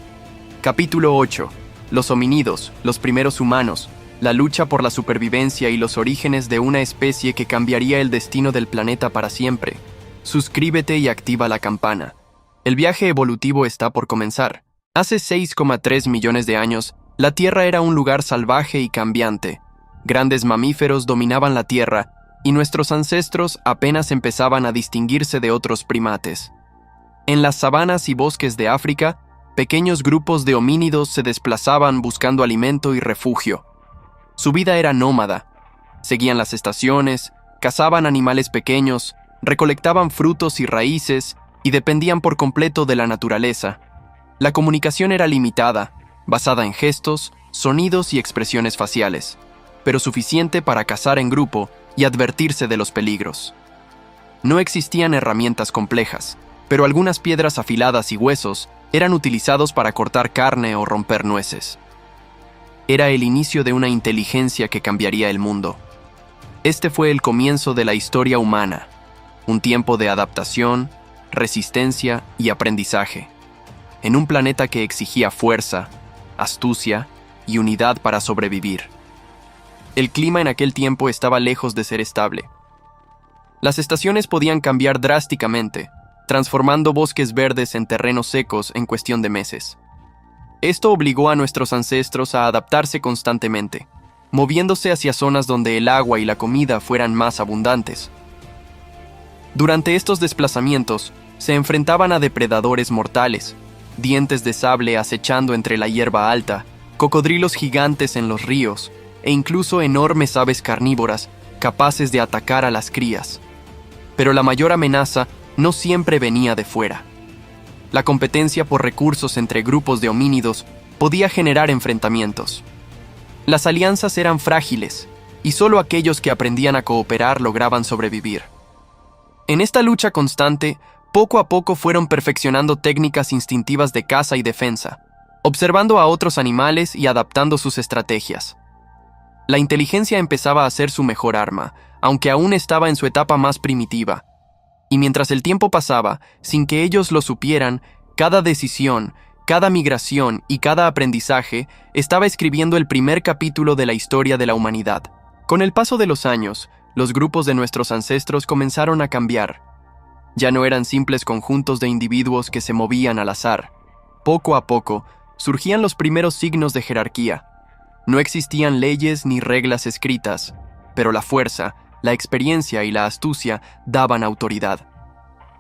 Capítulo 8. Los homínidos, los primeros humanos, la lucha por la supervivencia y los orígenes de una especie que cambiaría el destino del planeta para siempre. Suscríbete y activa la campana. El viaje evolutivo está por comenzar. Hace 6,3 millones de años, la Tierra era un lugar salvaje y cambiante. Grandes mamíferos dominaban la Tierra y nuestros ancestros apenas empezaban a distinguirse de otros primates. En las sabanas y bosques de África, pequeños grupos de homínidos se desplazaban buscando alimento y refugio. Su vida era nómada. Seguían las estaciones, cazaban animales pequeños, recolectaban frutos y raíces y dependían por completo de la naturaleza. La comunicación era limitada, basada en gestos, sonidos y expresiones faciales, pero suficiente para cazar en grupo y advertirse de los peligros. No existían herramientas complejas, pero algunas piedras afiladas y huesos eran utilizados para cortar carne o romper nueces. Era el inicio de una inteligencia que cambiaría el mundo. Este fue el comienzo de la historia humana, un tiempo de adaptación, resistencia y aprendizaje, en un planeta que exigía fuerza, astucia y unidad para sobrevivir. El clima en aquel tiempo estaba lejos de ser estable. Las estaciones podían cambiar drásticamente, transformando bosques verdes en terrenos secos en cuestión de meses. Esto obligó a nuestros ancestros a adaptarse constantemente, moviéndose hacia zonas donde el agua y la comida fueran más abundantes. Durante estos desplazamientos, se enfrentaban a depredadores mortales, dientes de sable acechando entre la hierba alta, cocodrilos gigantes en los ríos, e incluso enormes aves carnívoras capaces de atacar a las crías. Pero la mayor amenaza no siempre venía de fuera. La competencia por recursos entre grupos de homínidos podía generar enfrentamientos. Las alianzas eran frágiles, y solo aquellos que aprendían a cooperar lograban sobrevivir. En esta lucha constante, poco a poco fueron perfeccionando técnicas instintivas de caza y defensa, observando a otros animales y adaptando sus estrategias. La inteligencia empezaba a ser su mejor arma, aunque aún estaba en su etapa más primitiva. Y mientras el tiempo pasaba, sin que ellos lo supieran, cada decisión, cada migración y cada aprendizaje estaba escribiendo el primer capítulo de la historia de la humanidad. Con el paso de los años, los grupos de nuestros ancestros comenzaron a cambiar. Ya no eran simples conjuntos de individuos que se movían al azar. Poco a poco, surgían los primeros signos de jerarquía. No existían leyes ni reglas escritas, pero la fuerza, la experiencia y la astucia daban autoridad.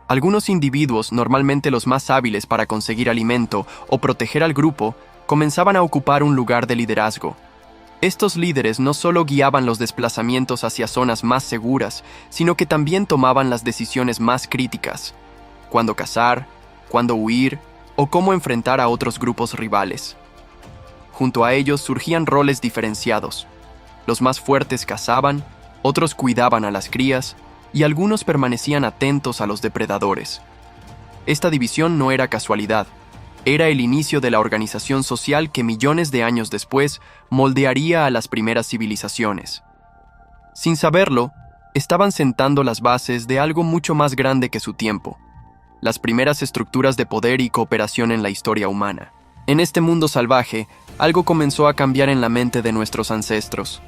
Algunos individuos, normalmente los más hábiles para conseguir alimento o proteger al grupo, comenzaban a ocupar un lugar de liderazgo. Estos líderes no solo guiaban los desplazamientos hacia zonas más seguras, sino que también tomaban las decisiones más críticas: cuándo cazar, cuándo huir o cómo enfrentar a otros grupos rivales. Junto a ellos surgían roles diferenciados. Los más fuertes cazaban, otros cuidaban a las crías y algunos permanecían atentos a los depredadores. Esta división no era casualidad, era el inicio de la organización social que millones de años después moldearía a las primeras civilizaciones. Sin saberlo, estaban sentando las bases de algo mucho más grande que su tiempo, las primeras estructuras de poder y cooperación en la historia humana. En este mundo salvaje, algo comenzó a cambiar en la mente de nuestros ancestros.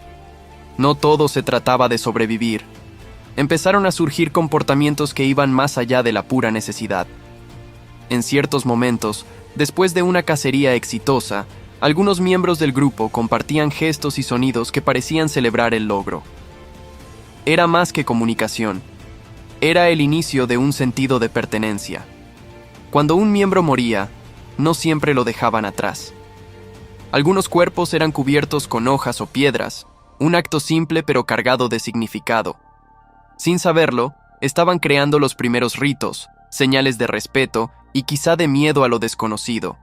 No todo se trataba de sobrevivir. Empezaron a surgir comportamientos que iban más allá de la pura necesidad. En ciertos momentos, después de una cacería exitosa, algunos miembros del grupo compartían gestos y sonidos que parecían celebrar el logro. Era más que comunicación. Era el inicio de un sentido de pertenencia. Cuando un miembro moría, no siempre lo dejaban atrás. Algunos cuerpos eran cubiertos con hojas o piedras, un acto simple pero cargado de significado. Sin saberlo, estaban creando los primeros ritos, señales de respeto y quizá de miedo a lo desconocido.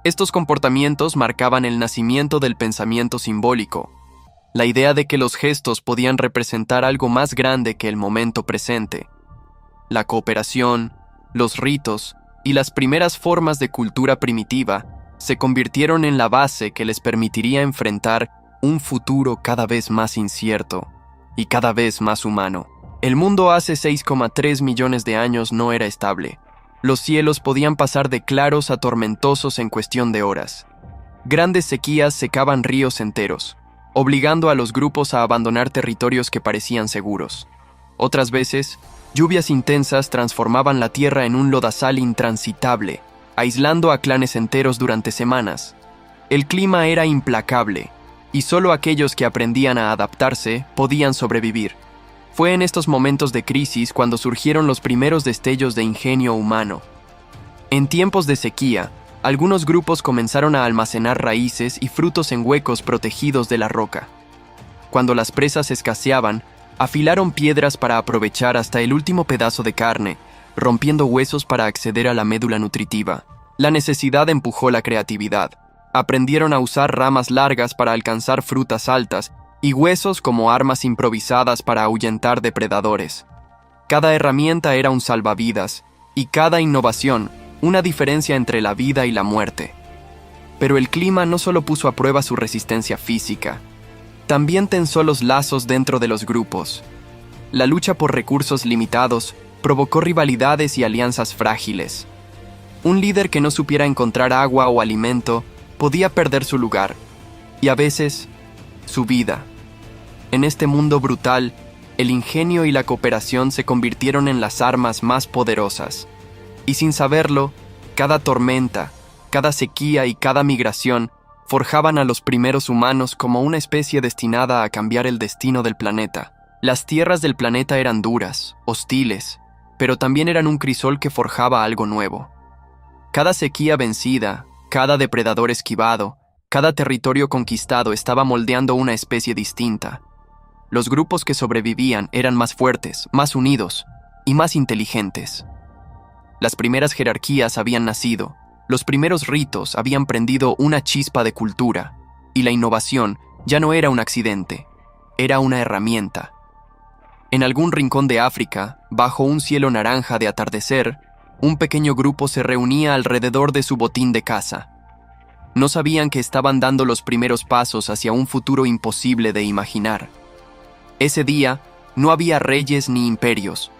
Estos comportamientos marcaban el nacimiento del pensamiento simbólico, la idea de que los gestos podían representar algo más grande que el momento presente. La cooperación, los ritos y las primeras formas de cultura primitiva se convirtieron en la base que les permitiría enfrentar un futuro cada vez más incierto y cada vez más humano. El mundo hace 6,3 millones de años no era estable. Los cielos podían pasar de claros a tormentosos en cuestión de horas. Grandes sequías secaban ríos enteros, obligando a los grupos a abandonar territorios que parecían seguros. Otras veces, Lluvias intensas transformaban la tierra en un lodazal intransitable, aislando a clanes enteros durante semanas. El clima era implacable, y solo aquellos que aprendían a adaptarse podían sobrevivir. Fue en estos momentos de crisis cuando surgieron los primeros destellos de ingenio humano. En tiempos de sequía, algunos grupos comenzaron a almacenar raíces y frutos en huecos protegidos de la roca. Cuando las presas escaseaban, afilaron piedras para aprovechar hasta el último pedazo de carne, rompiendo huesos para acceder a la médula nutritiva. La necesidad empujó la creatividad. Aprendieron a usar ramas largas para alcanzar frutas altas y huesos como armas improvisadas para ahuyentar depredadores. Cada herramienta era un salvavidas, y cada innovación, una diferencia entre la vida y la muerte. Pero el clima no solo puso a prueba su resistencia física, también tensó los lazos dentro de los grupos. La lucha por recursos limitados provocó rivalidades y alianzas frágiles. Un líder que no supiera encontrar agua o alimento podía perder su lugar, y a veces, su vida. En este mundo brutal, el ingenio y la cooperación se convirtieron en las armas más poderosas. Y sin saberlo, cada tormenta, cada sequía y cada migración forjaban a los primeros humanos como una especie destinada a cambiar el destino del planeta. Las tierras del planeta eran duras, hostiles, pero también eran un crisol que forjaba algo nuevo. Cada sequía vencida, cada depredador esquivado, cada territorio conquistado estaba moldeando una especie distinta. Los grupos que sobrevivían eran más fuertes, más unidos y más inteligentes. Las primeras jerarquías habían nacido, los primeros ritos habían prendido una chispa de cultura, y la innovación ya no era un accidente, era una herramienta. En algún rincón de África, bajo un cielo naranja de atardecer, un pequeño grupo se reunía alrededor de su botín de caza. No sabían que estaban dando los primeros pasos hacia un futuro imposible de imaginar. Ese día, no había reyes ni imperios,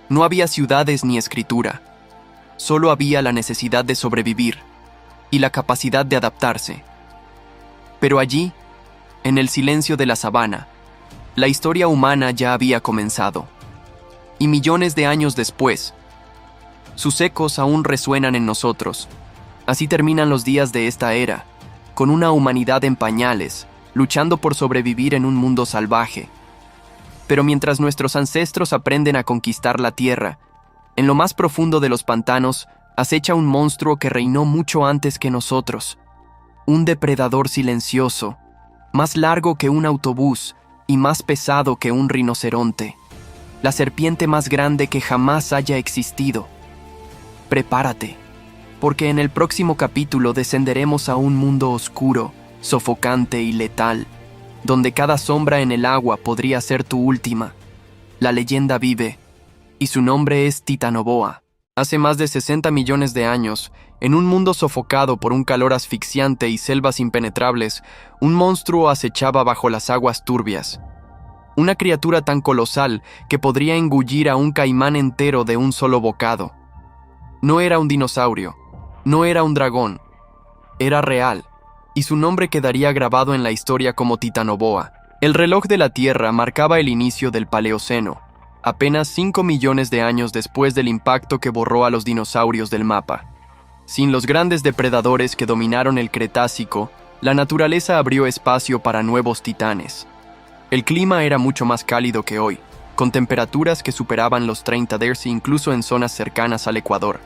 no había ciudades ni escritura. Solo había la necesidad de sobrevivir y la capacidad de adaptarse. Pero allí, en el silencio de la sabana, la historia humana ya había comenzado. Y millones de años después, sus ecos aún resuenan en nosotros. Así terminan los días de esta era, con una humanidad en pañales, luchando por sobrevivir en un mundo salvaje. Pero mientras nuestros ancestros aprenden a conquistar la tierra, en lo más profundo de los pantanos acecha un monstruo que reinó mucho antes que nosotros. Un depredador silencioso, más largo que un autobús y más pesado que un rinoceronte. La serpiente más grande que jamás haya existido. Prepárate, porque en el próximo capítulo descenderemos a un mundo oscuro, sofocante y letal, donde cada sombra en el agua podría ser tu última. La leyenda vive, y su nombre es Titanoboa. Hace más de 60 millones de años, en un mundo sofocado por un calor asfixiante y selvas impenetrables, un monstruo acechaba bajo las aguas turbias. Una criatura tan colosal que podría engullir a un caimán entero de un solo bocado. No era un dinosaurio, no era un dragón, era real, y su nombre quedaría grabado en la historia como Titanoboa. El reloj de la Tierra marcaba el inicio del Paleoceno, apenas 5 millones de años después del impacto que borró a los dinosaurios del mapa. Sin los grandes depredadores que dominaron el Cretácico, la naturaleza abrió espacio para nuevos titanes. El clima era mucho más cálido que hoy, con temperaturas que superaban los 30 °C incluso en zonas cercanas al Ecuador.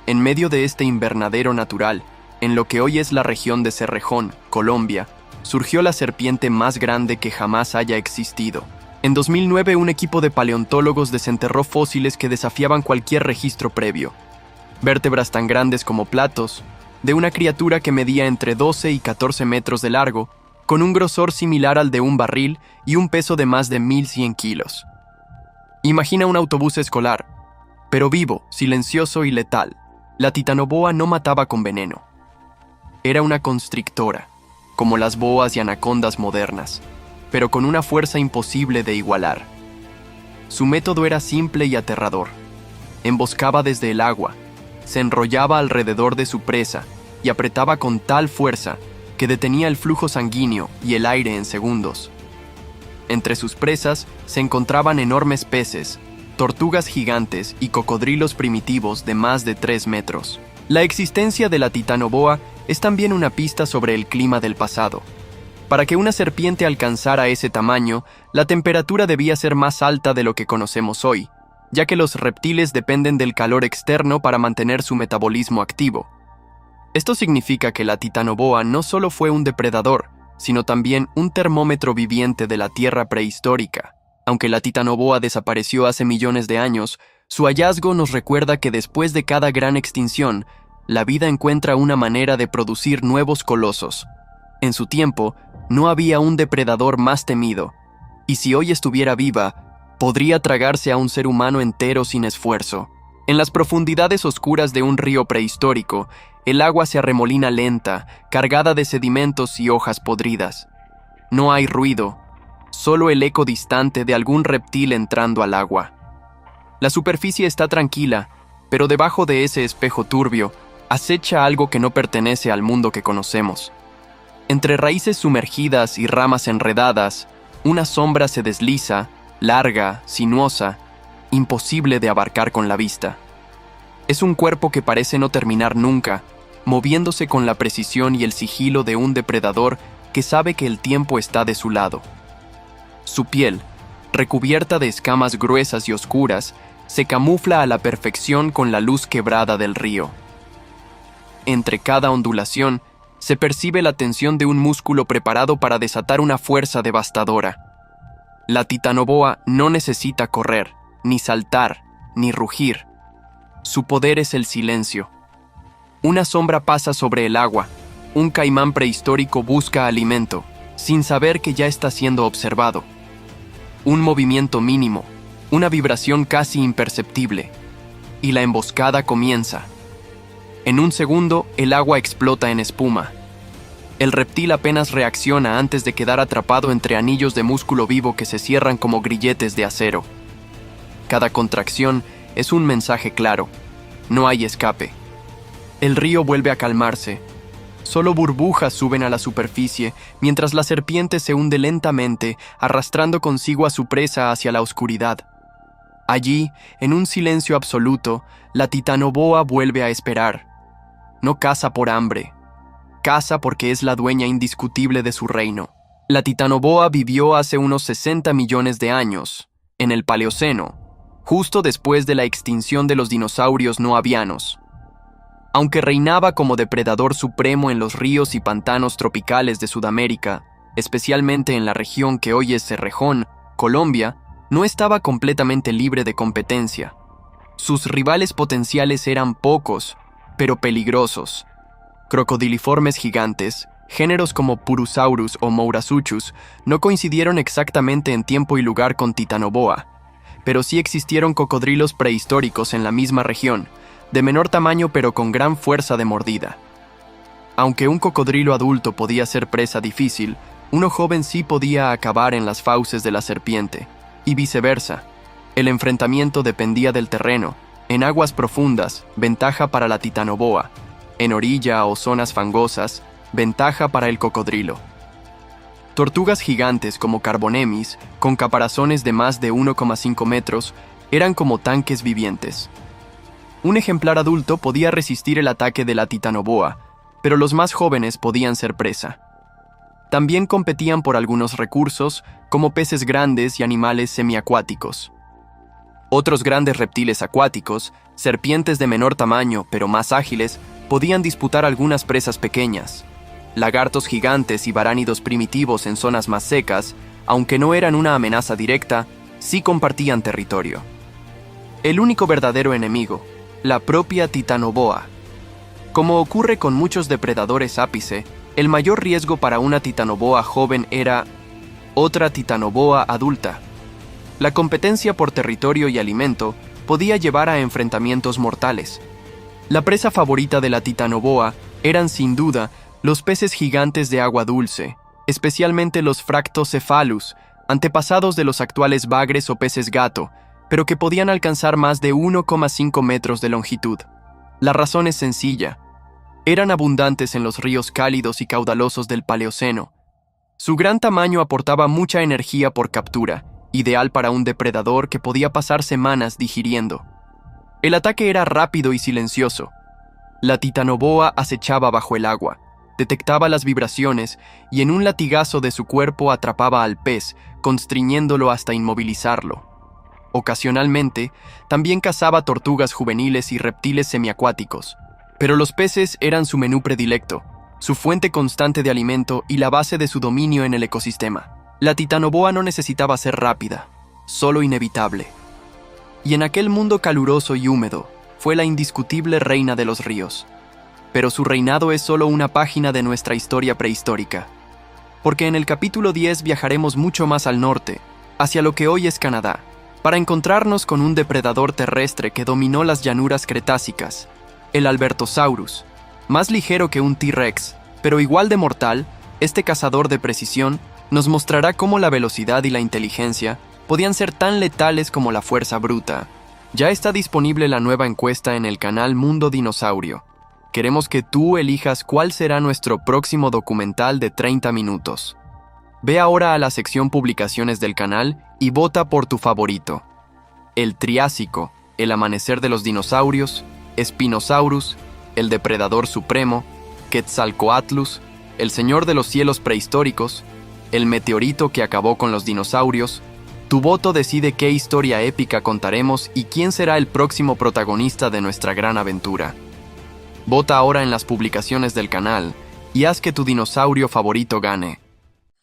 En medio de este invernadero natural, en lo que hoy es la región de Cerrejón, Colombia, surgió la serpiente más grande que jamás haya existido. En 2009, un equipo de paleontólogos desenterró fósiles que desafiaban cualquier registro previo. Vértebras tan grandes como platos, de una criatura que medía entre 12 y 14 metros de largo, con un grosor similar al de un barril y un peso de más de 1.100 kilos. Imagina un autobús escolar, pero vivo, silencioso y letal. La Titanoboa no mataba con veneno. Era una constrictora, como las boas y anacondas modernas, pero con una fuerza imposible de igualar. Su método era simple y aterrador. Emboscaba desde el agua, se enrollaba alrededor de su presa y apretaba con tal fuerza que detenía el flujo sanguíneo y el aire en segundos. Entre sus presas se encontraban enormes peces, tortugas gigantes y cocodrilos primitivos de más de 3 metros. La existencia de la titanoboa es también una pista sobre el clima del pasado. Para que una serpiente alcanzara ese tamaño, la temperatura debía ser más alta de lo que conocemos hoy, ya que los reptiles dependen del calor externo para mantener su metabolismo activo. Esto significa que la titanoboa no solo fue un depredador, sino también un termómetro viviente de la Tierra prehistórica. Aunque la titanoboa desapareció hace millones de años, su hallazgo nos recuerda que después de cada gran extinción, la vida encuentra una manera de producir nuevos colosos. En su tiempo, no había un depredador más temido, y si hoy estuviera viva, podría tragarse a un ser humano entero sin esfuerzo. En las profundidades oscuras de un río prehistórico, el agua se arremolina lenta, cargada de sedimentos y hojas podridas. No hay ruido, solo el eco distante de algún reptil entrando al agua. La superficie está tranquila, pero debajo de ese espejo turbio, acecha algo que no pertenece al mundo que conocemos. Entre raíces sumergidas y ramas enredadas, una sombra se desliza, larga, sinuosa, imposible de abarcar con la vista. Es un cuerpo que parece no terminar nunca, moviéndose con la precisión y el sigilo de un depredador que sabe que el tiempo está de su lado. Su piel, recubierta de escamas gruesas y oscuras, se camufla a la perfección con la luz quebrada del río. Entre cada ondulación, se percibe la tensión de un músculo preparado para desatar una fuerza devastadora. La titanoboa no necesita correr, ni saltar, ni rugir. Su poder es el silencio. Una sombra pasa sobre el agua. Un caimán prehistórico busca alimento, sin saber que ya está siendo observado. Un movimiento mínimo, una vibración casi imperceptible, y la emboscada comienza. En un segundo, el agua explota en espuma. El reptil apenas reacciona antes de quedar atrapado entre anillos de músculo vivo que se cierran como grilletes de acero. Cada contracción es un mensaje claro. No hay escape. El río vuelve a calmarse. Solo burbujas suben a la superficie, mientras la serpiente se hunde lentamente, arrastrando consigo a su presa hacia la oscuridad. Allí, en un silencio absoluto, la titanoboa vuelve a esperar. No caza por hambre. Caza porque es la dueña indiscutible de su reino. La titanoboa vivió hace unos 60 millones de años, en el Paleoceno, justo después de la extinción de los dinosaurios no avianos. Aunque reinaba como depredador supremo en los ríos y pantanos tropicales de Sudamérica, especialmente en la región que hoy es Cerrejón, Colombia, no estaba completamente libre de competencia. Sus rivales potenciales eran pocos, pero peligrosos. Crocodiliformes gigantes, géneros como Purusaurus o Mourasuchus, no coincidieron exactamente en tiempo y lugar con Titanoboa, pero sí existieron cocodrilos prehistóricos en la misma región, de menor tamaño pero con gran fuerza de mordida. Aunque un cocodrilo adulto podía ser presa difícil, uno joven sí podía acabar en las fauces de la serpiente, y viceversa. El enfrentamiento dependía del terreno. En aguas profundas, ventaja para la titanoboa. En orilla o zonas fangosas, ventaja para el cocodrilo. Tortugas gigantes como Carbonemis, con caparazones de más de 1,5 metros, eran como tanques vivientes. Un ejemplar adulto podía resistir el ataque de la titanoboa, pero los más jóvenes podían ser presa. También competían por algunos recursos, como peces grandes y animales semiacuáticos. Otros grandes reptiles acuáticos, serpientes de menor tamaño pero más ágiles, podían disputar algunas presas pequeñas. Lagartos gigantes y varánidos primitivos en zonas más secas, aunque no eran una amenaza directa, sí compartían territorio. El único verdadero enemigo, la propia titanoboa. Como ocurre con muchos depredadores ápice, el mayor riesgo para una titanoboa joven era otra titanoboa adulta. La competencia por territorio y alimento podía llevar a enfrentamientos mortales. La presa favorita de la titanoboa eran sin duda los peces gigantes de agua dulce, especialmente los Fractocephalus, antepasados de los actuales bagres o peces gato, pero que podían alcanzar más de 1,5 metros de longitud. La razón es sencilla. Eran abundantes en los ríos cálidos y caudalosos del Paleoceno. Su gran tamaño aportaba mucha energía por captura, ideal para un depredador que podía pasar semanas digiriendo. El ataque era rápido y silencioso. La titanoboa acechaba bajo el agua, detectaba las vibraciones y en un latigazo de su cuerpo atrapaba al pez, constriñéndolo hasta inmovilizarlo. Ocasionalmente, también cazaba tortugas juveniles y reptiles semiacuáticos, pero los peces eran su menú predilecto, su fuente constante de alimento y la base de su dominio en el ecosistema. La titanoboa no necesitaba ser rápida, solo inevitable. Y en aquel mundo caluroso y húmedo, fue la indiscutible reina de los ríos. Pero su reinado es solo una página de nuestra historia prehistórica. Porque en el capítulo 10 viajaremos mucho más al norte, hacia lo que hoy es Canadá, para encontrarnos con un depredador terrestre que dominó las llanuras cretácicas, el Albertosaurus. Más ligero que un T-Rex, pero igual de mortal, este cazador de precisión nos mostrará cómo la velocidad y la inteligencia podían ser tan letales como la fuerza bruta. Ya está disponible la nueva encuesta en el canal Mundo Dinosaurio. Queremos que tú elijas cuál será nuestro próximo documental de 30 minutos. Ve ahora a la sección Publicaciones del canal y vota por tu favorito. El Triásico, El amanecer de los dinosaurios, Spinosaurus, El depredador supremo, Quetzalcoatlus, El señor de los cielos prehistóricos, El meteorito que acabó con los dinosaurios. Tu voto decide qué historia épica contaremos y quién será el próximo protagonista de nuestra gran aventura. Vota ahora en las publicaciones del canal y haz que tu dinosaurio favorito gane.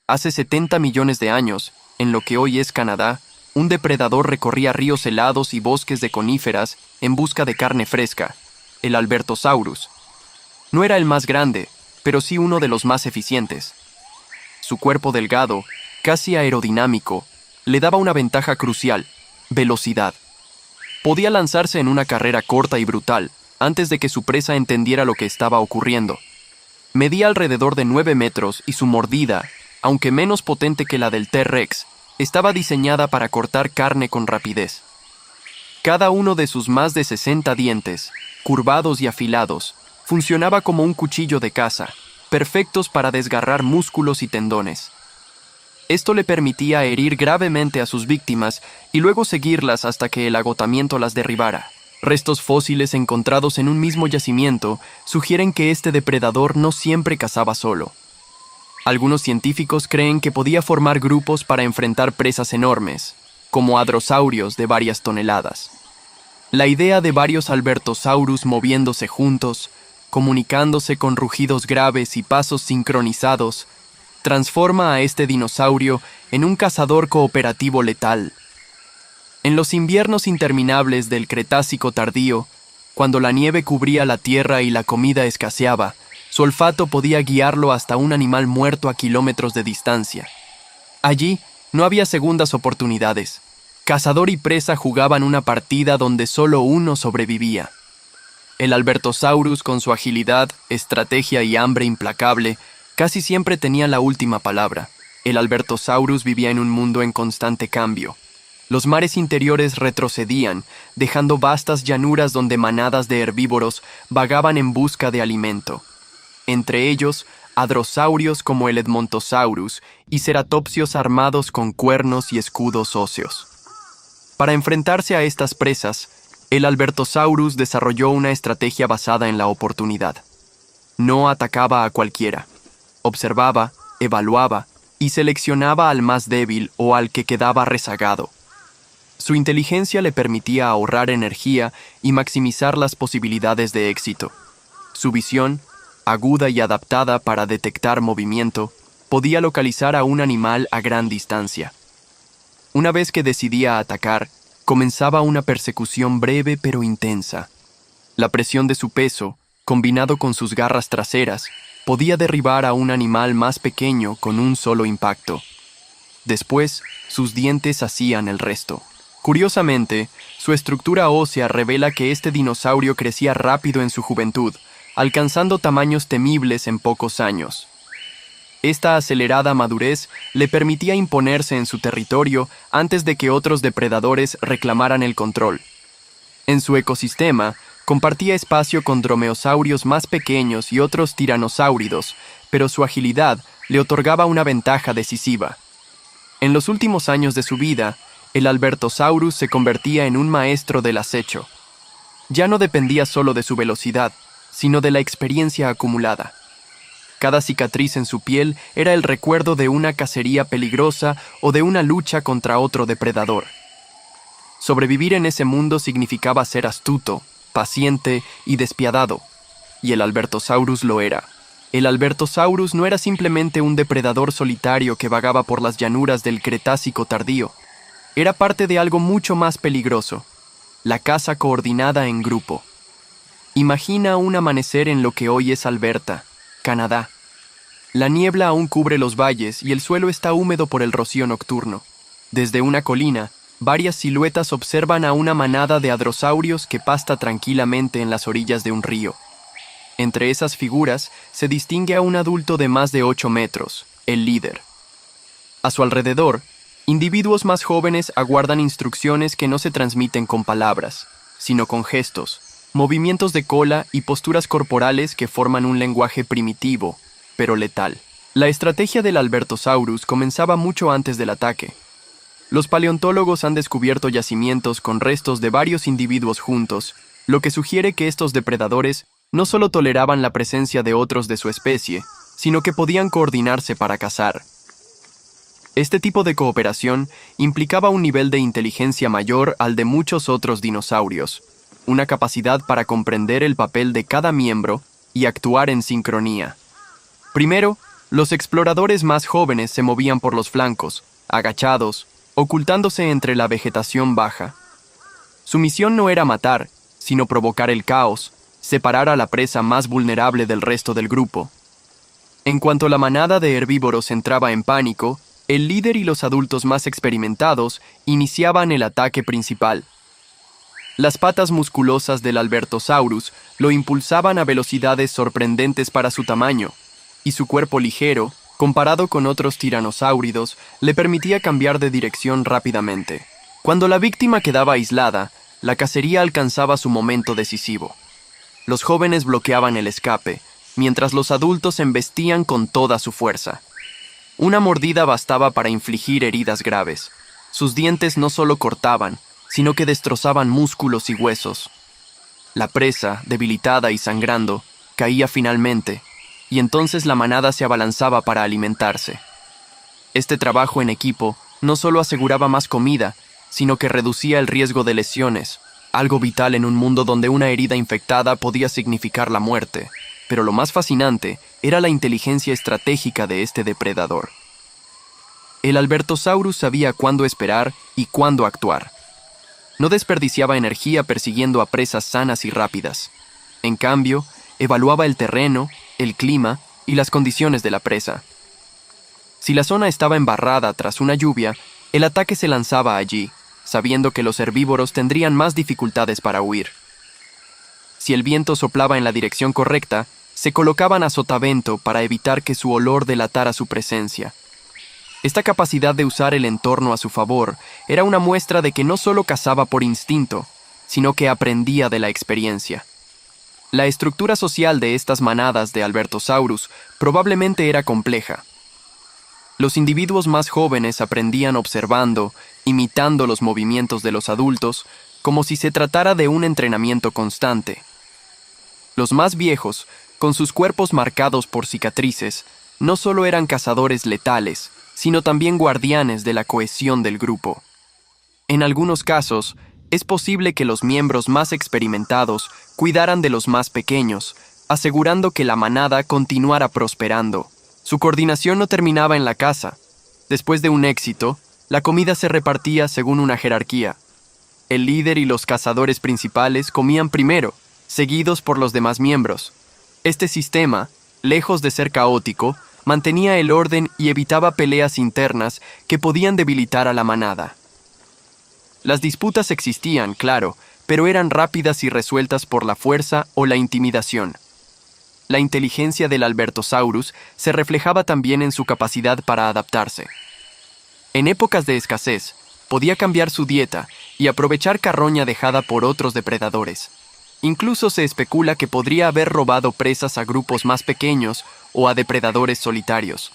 Hace 70 millones de años, en lo que hoy es Canadá, un depredador recorría ríos helados y bosques de coníferas en busca de carne fresca, el Albertosaurus. No era el más grande, pero sí uno de los más eficientes. Su cuerpo delgado, casi aerodinámico, le daba una ventaja crucial: velocidad. Podía lanzarse en una carrera corta y brutal, antes de que su presa entendiera lo que estaba ocurriendo. Medía alrededor de 9 metros y su mordida, aunque menos potente que la del T-Rex, estaba diseñada para cortar carne con rapidez. Cada uno de sus más de 60 dientes, curvados y afilados, funcionaba como un cuchillo de caza, perfectos para desgarrar músculos y tendones. Esto le permitía herir gravemente a sus víctimas y luego seguirlas hasta que el agotamiento las derribara. Restos fósiles encontrados en un mismo yacimiento sugieren que este depredador no siempre cazaba solo. Algunos científicos creen que podía formar grupos para enfrentar presas enormes, como hadrosaurios de varias toneladas. La idea de varios Albertosaurus moviéndose juntos, comunicándose con rugidos graves y pasos sincronizados, transforma a este dinosaurio en un cazador cooperativo letal. En los inviernos interminables del Cretácico tardío, cuando la nieve cubría la tierra y la comida escaseaba, su olfato podía guiarlo hasta un animal muerto a kilómetros de distancia. Allí no había segundas oportunidades. Cazador y presa jugaban una partida donde solo uno sobrevivía. El Albertosaurus, con su agilidad, estrategia y hambre implacable, casi siempre tenía la última palabra. El Albertosaurus vivía en un mundo en constante cambio. Los mares interiores retrocedían, dejando vastas llanuras donde manadas de herbívoros vagaban en busca de alimento. Entre ellos, hadrosaurios como el Edmontosaurus y ceratopsios armados con cuernos y escudos óseos. Para enfrentarse a estas presas, el Albertosaurus desarrolló una estrategia basada en la oportunidad. No atacaba a cualquiera. Observaba, evaluaba y seleccionaba al más débil o al que quedaba rezagado. Su inteligencia le permitía ahorrar energía y maximizar las posibilidades de éxito. Su visión, aguda y adaptada para detectar movimiento, podía localizar a un animal a gran distancia. Una vez que decidía atacar, comenzaba una persecución breve pero intensa. La presión de su peso, combinado con sus garras traseras, podía derribar a un animal más pequeño con un solo impacto. Después, sus dientes hacían el resto. Curiosamente, su estructura ósea revela que este dinosaurio crecía rápido en su juventud, alcanzando tamaños temibles en pocos años. Esta acelerada madurez le permitía imponerse en su territorio antes de que otros depredadores reclamaran el control. En su ecosistema, compartía espacio con dromeosaurios más pequeños y otros tiranosáuridos, pero su agilidad le otorgaba una ventaja decisiva. En los últimos años de su vida, el Albertosaurus se convertía en un maestro del acecho. Ya no dependía solo de su velocidad, sino de la experiencia acumulada. Cada cicatriz en su piel era el recuerdo de una cacería peligrosa o de una lucha contra otro depredador. Sobrevivir en ese mundo significaba ser astuto, paciente y despiadado, y el Albertosaurus lo era. El Albertosaurus no era simplemente un depredador solitario que vagaba por las llanuras del Cretácico tardío. Era parte de algo mucho más peligroso, la caza coordinada en grupo. Imagina un amanecer en lo que hoy es Alberta, Canadá. La niebla aún cubre los valles y el suelo está húmedo por el rocío nocturno. Desde una colina, varias siluetas observan a una manada de hadrosaurios que pasta tranquilamente en las orillas de un río. Entre esas figuras se distingue a un adulto de más de 8 metros, el líder. A su alrededor, individuos más jóvenes aguardan instrucciones que no se transmiten con palabras, sino con gestos, movimientos de cola y posturas corporales que forman un lenguaje primitivo, pero letal. La estrategia del Albertosaurus comenzaba mucho antes del ataque. Los paleontólogos han descubierto yacimientos con restos de varios individuos juntos, lo que sugiere que estos depredadores no solo toleraban la presencia de otros de su especie, sino que podían coordinarse para cazar. Este tipo de cooperación implicaba un nivel de inteligencia mayor al de muchos otros dinosaurios, una capacidad para comprender el papel de cada miembro y actuar en sincronía. Primero, los exploradores más jóvenes se movían por los flancos, agachados, ocultándose entre la vegetación baja. Su misión no era matar, sino provocar el caos, separar a la presa más vulnerable del resto del grupo. En cuanto la manada de herbívoros entraba en pánico, el líder y los adultos más experimentados iniciaban el ataque principal. Las patas musculosas del Albertosaurus lo impulsaban a velocidades sorprendentes para su tamaño, y su cuerpo ligero, comparado con otros tiranosáuridos, le permitía cambiar de dirección rápidamente. Cuando la víctima quedaba aislada, la cacería alcanzaba su momento decisivo. Los jóvenes bloqueaban el escape, mientras los adultos embestían con toda su fuerza. Una mordida bastaba para infligir heridas graves. Sus dientes no solo cortaban, sino que destrozaban músculos y huesos. La presa, debilitada y sangrando, caía finalmente, y entonces la manada se abalanzaba para alimentarse. Este trabajo en equipo no solo aseguraba más comida, sino que reducía el riesgo de lesiones, algo vital en un mundo donde una herida infectada podía significar la muerte. Pero lo más fascinante era la inteligencia estratégica de este depredador. El Albertosaurus sabía cuándo esperar y cuándo actuar. No desperdiciaba energía persiguiendo a presas sanas y rápidas. En cambio, evaluaba el terreno, el clima y las condiciones de la presa. Si la zona estaba embarrada tras una lluvia, el ataque se lanzaba allí, sabiendo que los herbívoros tendrían más dificultades para huir. Si el viento soplaba en la dirección correcta, se colocaban a sotavento para evitar que su olor delatara su presencia. Esta capacidad de usar el entorno a su favor era una muestra de que no solo cazaba por instinto, sino que aprendía de la experiencia. La estructura social de estas manadas de Albertosaurus probablemente era compleja. Los individuos más jóvenes aprendían observando, imitando los movimientos de los adultos, como si se tratara de un entrenamiento constante. Los más viejos, con sus cuerpos marcados por cicatrices, no solo eran cazadores letales, sino también guardianes de la cohesión del grupo. En algunos casos, es posible que los miembros más experimentados cuidaran de los más pequeños, asegurando que la manada continuara prosperando. Su coordinación no terminaba en la caza. Después de un éxito, la comida se repartía según una jerarquía. El líder y los cazadores principales comían primero, seguidos por los demás miembros. Este sistema, lejos de ser caótico, mantenía el orden y evitaba peleas internas que podían debilitar a la manada. Las disputas existían, claro, pero eran rápidas y resueltas por la fuerza o la intimidación. La inteligencia del Albertosaurus se reflejaba también en su capacidad para adaptarse. En épocas de escasez, podía cambiar su dieta y aprovechar carroña dejada por otros depredadores. Incluso se especula que podría haber robado presas a grupos más pequeños o a depredadores solitarios.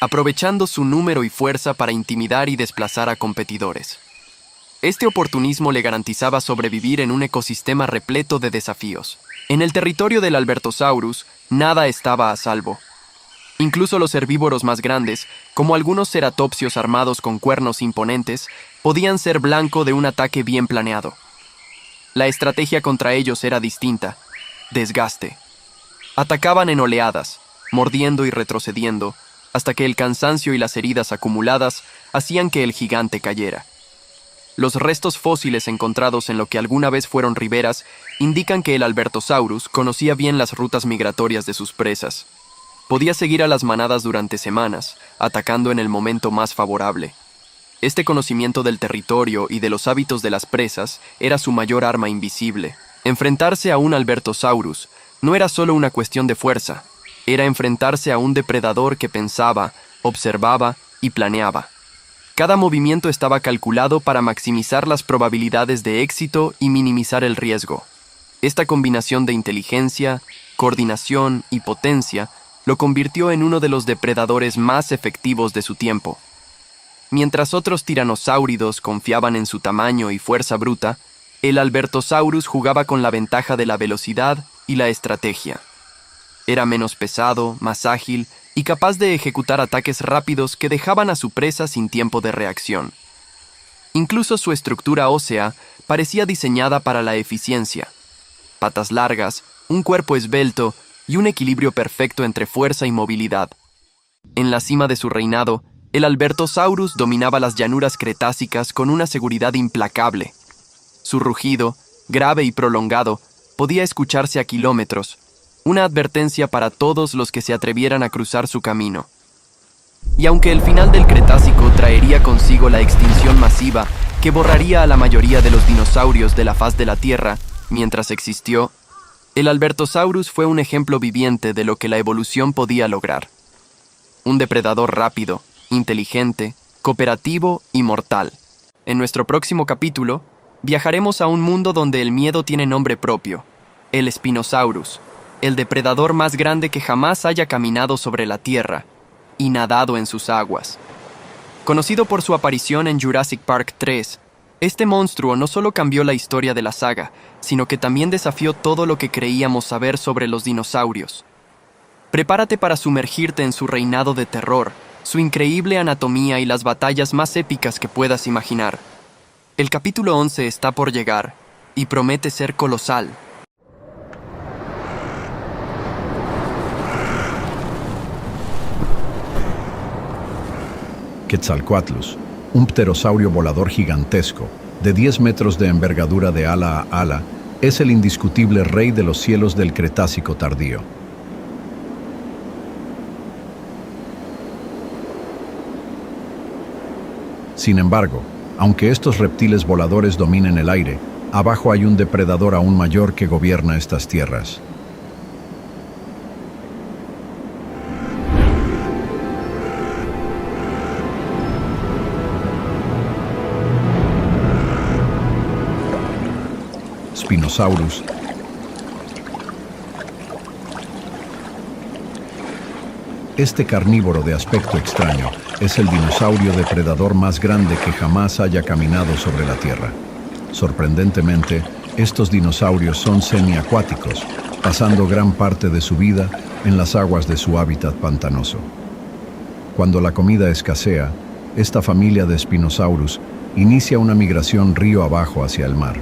aprovechando su número y fuerza para intimidar y desplazar a competidores. Este oportunismo le garantizaba sobrevivir en un ecosistema repleto de desafíos. En el territorio del Albertosaurus, nada estaba a salvo. Incluso los herbívoros más grandes, como algunos ceratopsios armados con cuernos imponentes, podían ser blanco de un ataque bien planeado. La estrategia contra ellos era distinta: desgaste. Atacaban en oleadas, mordiendo y retrocediendo, hasta que el cansancio y las heridas acumuladas hacían que el gigante cayera. Los restos fósiles encontrados en lo que alguna vez fueron riberas indican que el Albertosaurus conocía bien las rutas migratorias de sus presas. Podía seguir a las manadas durante semanas, atacando en el momento más favorable. Este conocimiento del territorio y de los hábitos de las presas era su mayor arma invisible. Enfrentarse a un Albertosaurus no era solo una cuestión de fuerza, era enfrentarse a un depredador que pensaba, observaba y planeaba. Cada movimiento estaba calculado para maximizar las probabilidades de éxito y minimizar el riesgo. Esta combinación de inteligencia, coordinación y potencia lo convirtió en uno de los depredadores más efectivos de su tiempo. Mientras otros tiranosáuridos confiaban en su tamaño y fuerza bruta, el Albertosaurus jugaba con la ventaja de la velocidad y la estrategia. Era menos pesado, más ágil y capaz de ejecutar ataques rápidos que dejaban a su presa sin tiempo de reacción. Incluso su estructura ósea parecía diseñada para la eficiencia. Patas largas, un cuerpo esbelto y un equilibrio perfecto entre fuerza y movilidad. En la cima de su reinado, el Albertosaurus dominaba las llanuras cretácicas con una seguridad implacable. Su rugido, grave y prolongado, podía escucharse a kilómetros, una advertencia para todos los que se atrevieran a cruzar su camino. Y aunque el final del Cretácico traería consigo la extinción masiva que borraría a la mayoría de los dinosaurios de la faz de la Tierra, mientras existió, el Albertosaurus fue un ejemplo viviente de lo que la evolución podía lograr. Un depredador rápido, inteligente, cooperativo y mortal. En nuestro próximo capítulo, viajaremos a un mundo donde el miedo tiene nombre propio: el Spinosaurus, el depredador más grande que jamás haya caminado sobre la Tierra y nadado en sus aguas. Conocido por su aparición en Jurassic Park 3, este monstruo no solo cambió la historia de la saga, sino que también desafió todo lo que creíamos saber sobre los dinosaurios. Prepárate para sumergirte en su reinado de terror, su increíble anatomía y las batallas más épicas que puedas imaginar. El capítulo 11 está por llegar y promete ser colosal. Quetzalcóatlus, un pterosaurio volador gigantesco, de 10 metros de envergadura de ala a ala, es el indiscutible rey de los cielos del Cretácico tardío. Sin embargo, aunque estos reptiles voladores dominen el aire, abajo hay un depredador aún mayor que gobierna estas tierras. Spinosaurus. Este carnívoro de aspecto extraño es el dinosaurio depredador más grande que jamás haya caminado sobre la Tierra. Sorprendentemente, estos dinosaurios son semiacuáticos, pasando gran parte de su vida en las aguas de su hábitat pantanoso. Cuando la comida escasea, esta familia de Spinosaurus inicia una migración río abajo hacia el mar.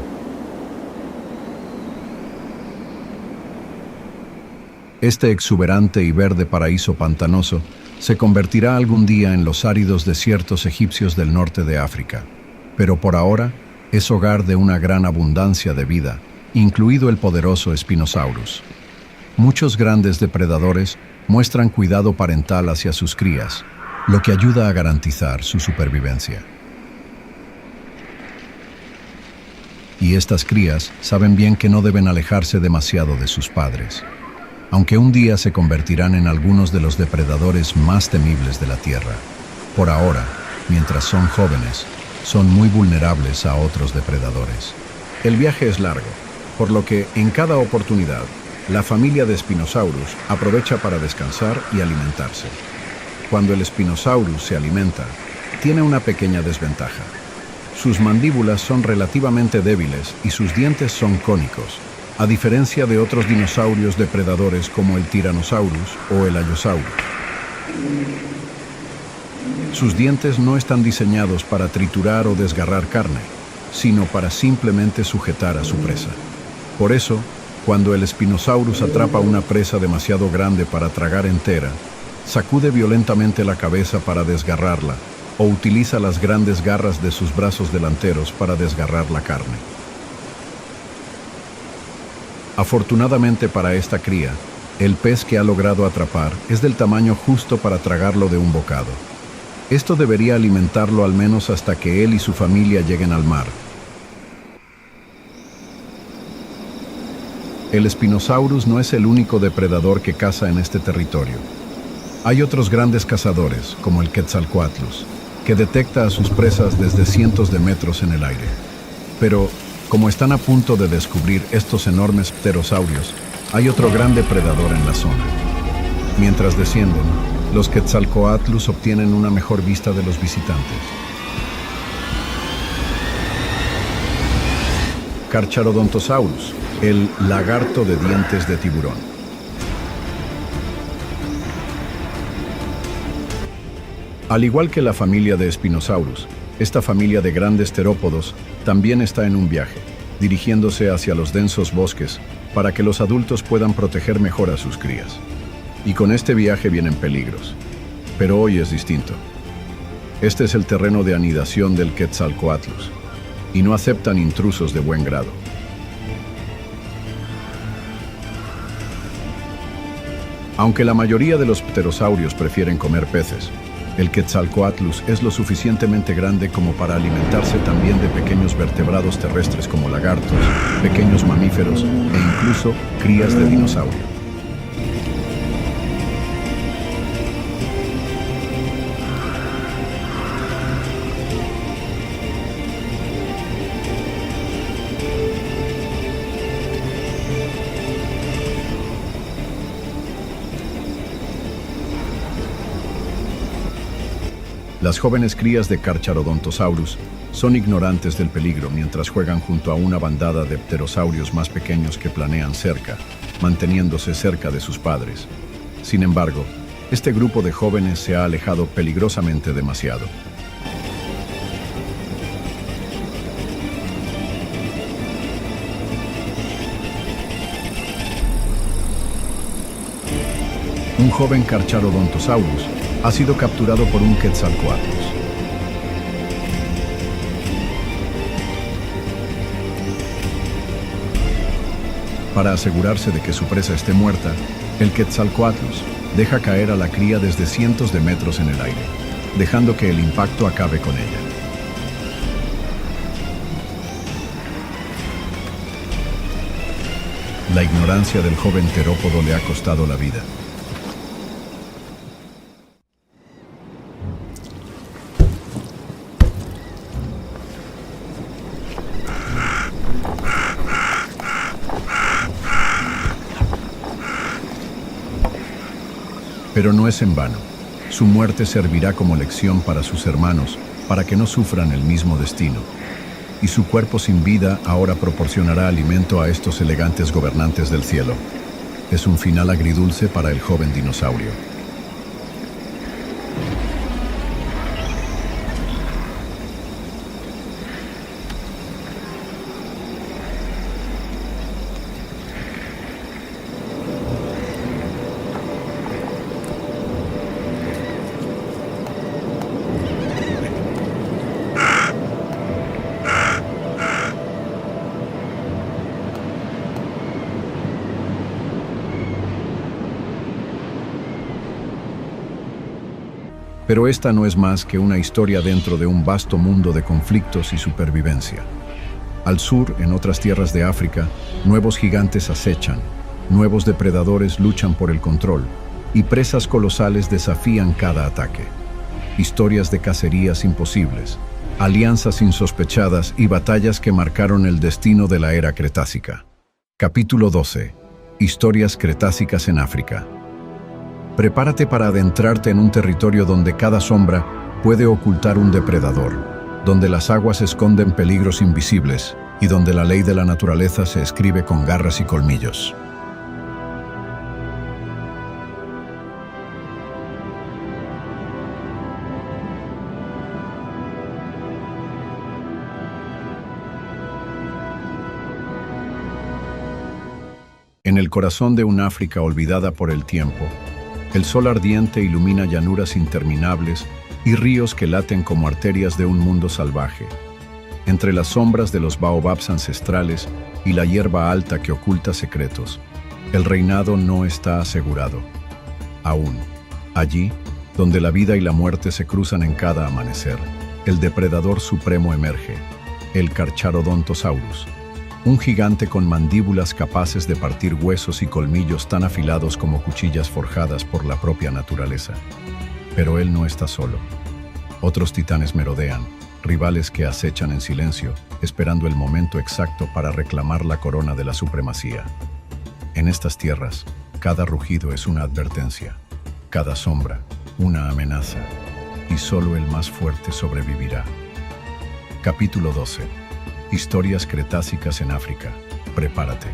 Este exuberante y verde paraíso pantanoso se convertirá algún día en los áridos desiertos egipcios del norte de África, pero por ahora es hogar de una gran abundancia de vida, incluido el poderoso Spinosaurus. Muchos grandes depredadores muestran cuidado parental hacia sus crías, lo que ayuda a garantizar su supervivencia. Y estas crías saben bien que no deben alejarse demasiado de sus padres, aunque un día se convertirán en algunos de los depredadores más temibles de la Tierra. Por ahora, mientras son jóvenes, son muy vulnerables a otros depredadores. El viaje es largo, por lo que, en cada oportunidad, la familia de Spinosaurus aprovecha para descansar y alimentarse. cuando el Spinosaurus se alimenta, tiene una pequeña desventaja. Sus mandíbulas son relativamente débiles y sus dientes son cónicos, a diferencia de otros dinosaurios depredadores como el Tyrannosaurus o el Allosaurus. Sus dientes no están diseñados para triturar o desgarrar carne, sino para simplemente sujetar a su presa. Por eso, cuando el Spinosaurus atrapa una presa demasiado grande para tragar entera, sacude violentamente la cabeza para desgarrarla o utiliza las grandes garras de sus brazos delanteros para desgarrar la carne. Afortunadamente para esta cría, el pez que ha logrado atrapar es del tamaño justo para tragarlo de un bocado. Esto debería alimentarlo al menos hasta que él y su familia lleguen al mar. El Spinosaurus no es el único depredador que caza en este territorio. Hay otros grandes cazadores, como el Quetzalcoatlus, que detecta a sus presas desde cientos de metros en el aire. Pero, como están a punto de descubrir estos enormes pterosaurios, hay otro gran depredador en la zona. Mientras descienden, los Quetzalcoatlus obtienen una mejor vista de los visitantes. Carcharodontosaurus, el lagarto de dientes de tiburón. Al igual que la familia de Spinosaurus, esta familia de grandes terópodos también está en un viaje, dirigiéndose hacia los densos bosques para que los adultos puedan proteger mejor a sus crías. Y con este viaje vienen peligros. Pero hoy es distinto. Este es el terreno de anidación del Quetzalcoatlus, y no aceptan intrusos de buen grado. Aunque la mayoría de los pterosaurios prefieren comer peces, el Quetzalcoatlus es lo suficientemente grande como para alimentarse también de pequeños vertebrados terrestres como lagartos, pequeños mamíferos e incluso crías de dinosaurio. Las jóvenes crías de Carcharodontosaurus son ignorantes del peligro mientras juegan junto a una bandada de pterosaurios más pequeños que planean cerca, manteniéndose cerca de sus padres. Sin embargo, este grupo de jóvenes se ha alejado peligrosamente demasiado. Un joven Carcharodontosaurus ha sido capturado por un Quetzalcoatlus. Para asegurarse de que su presa esté muerta, el Quetzalcoatlus deja caer a la cría desde cientos de metros en el aire, dejando que el impacto acabe con ella. La ignorancia del joven terópodo le ha costado la vida. Pero no es en vano. Su muerte servirá como lección para sus hermanos, para que no sufran el mismo destino. Y su cuerpo sin vida ahora proporcionará alimento a estos elegantes gobernantes del cielo. Es un final agridulce para el joven dinosaurio. Pero esta no es más que una historia dentro de un vasto mundo de conflictos y supervivencia. Al sur, en otras tierras de África, nuevos gigantes acechan, nuevos depredadores luchan por el control, y presas colosales desafían cada ataque. Historias de cacerías imposibles, alianzas insospechadas y batallas que marcaron el destino de la era cretácica. Capítulo 12. Historias cretácicas en África. Prepárate para adentrarte en un territorio donde cada sombra puede ocultar un depredador, donde las aguas esconden peligros invisibles y donde la ley de la naturaleza se escribe con garras y colmillos. En el corazón de un África olvidada por el tiempo, el sol ardiente ilumina llanuras interminables y ríos que laten como arterias de un mundo salvaje. Entre las sombras de los baobabs ancestrales y la hierba alta que oculta secretos, el reinado no está asegurado. Aún, allí, donde la vida y la muerte se cruzan en cada amanecer, el depredador supremo emerge, el Carcharodontosaurus, un gigante con mandíbulas capaces de partir huesos y colmillos tan afilados como cuchillas forjadas por la propia naturaleza. Pero él no está solo. Otros titanes merodean, rivales que acechan en silencio, esperando el momento exacto para reclamar la corona de la supremacía. En estas tierras, cada rugido es una advertencia, cada sombra, una amenaza, y solo el más fuerte sobrevivirá. Capítulo 12. Historias cretácicas en África. Prepárate,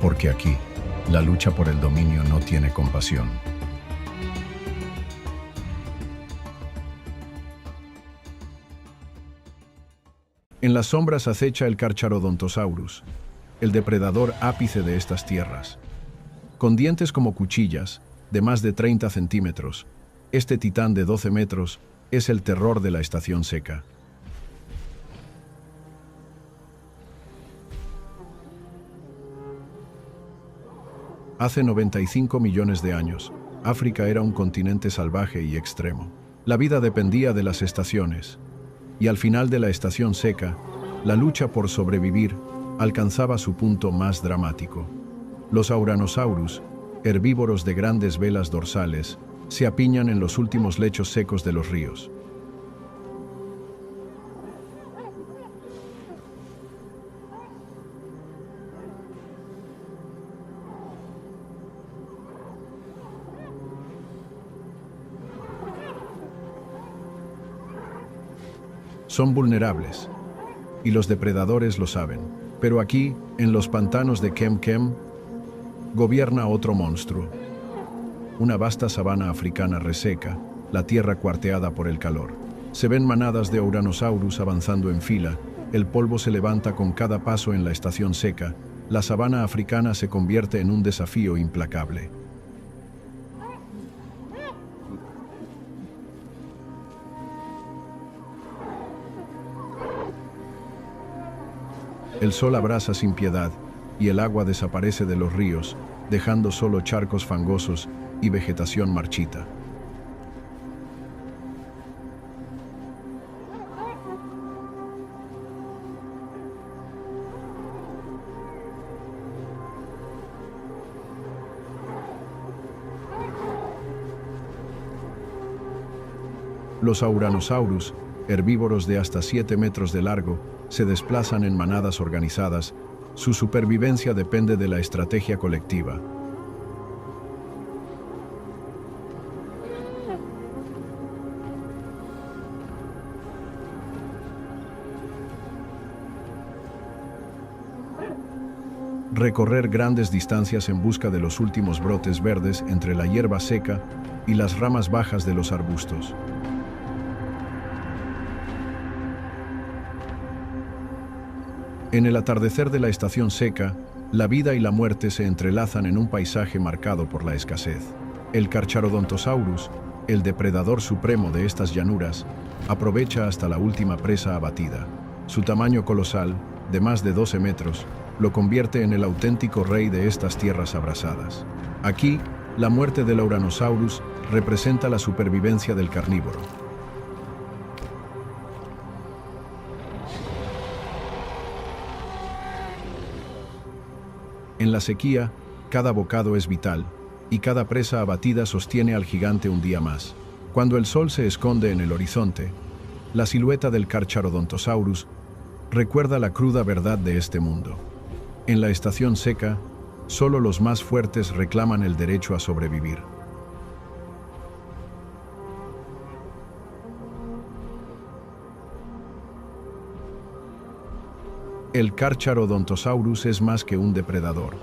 porque aquí, la lucha por el dominio no tiene compasión. En las sombras acecha el Carcharodontosaurus, el depredador ápice de estas tierras. Con dientes como cuchillas, de más de 30 centímetros, este titán de 12 metros es el terror de la estación seca. Hace 95 millones de años, África era un continente salvaje y extremo. La vida dependía de las estaciones, y al final de la estación seca, la lucha por sobrevivir alcanzaba su punto más dramático. Los Ouranosaurus, herbívoros de grandes velas dorsales, se apiñan en los últimos lechos secos de los ríos. Son vulnerables, y los depredadores lo saben. Pero aquí, en los pantanos de Kem-Kem, gobierna otro monstruo. Una vasta sabana africana reseca, la tierra cuarteada por el calor. Se ven manadas de Ouranosaurus avanzando en fila, el polvo se levanta con cada paso en la estación seca, la sabana africana se convierte en un desafío implacable. El sol abrasa sin piedad y el agua desaparece de los ríos, dejando solo charcos fangosos y vegetación marchita. Los Ouranosaurus, herbívoros de hasta 7 metros de largo, se desplazan en manadas organizadas. Su supervivencia depende de la estrategia colectiva. Recorrer grandes distancias en busca de los últimos brotes verdes entre la hierba seca y las ramas bajas de los arbustos. En el atardecer de la estación seca, la vida y la muerte se entrelazan en un paisaje marcado por la escasez. El Carcharodontosaurus, el depredador supremo de estas llanuras, aprovecha hasta la última presa abatida. Su tamaño colosal, de más de 12 metros, lo convierte en el auténtico rey de estas tierras abrasadas. Aquí, la muerte del Ouranosaurus representa la supervivencia del carnívoro. En la sequía, cada bocado es vital, y cada presa abatida sostiene al gigante un día más. Cuando el sol se esconde en el horizonte, la silueta del Carcharodontosaurus recuerda la cruda verdad de este mundo. En la estación seca, solo los más fuertes reclaman el derecho a sobrevivir. El Carcharodontosaurus es más que un depredador.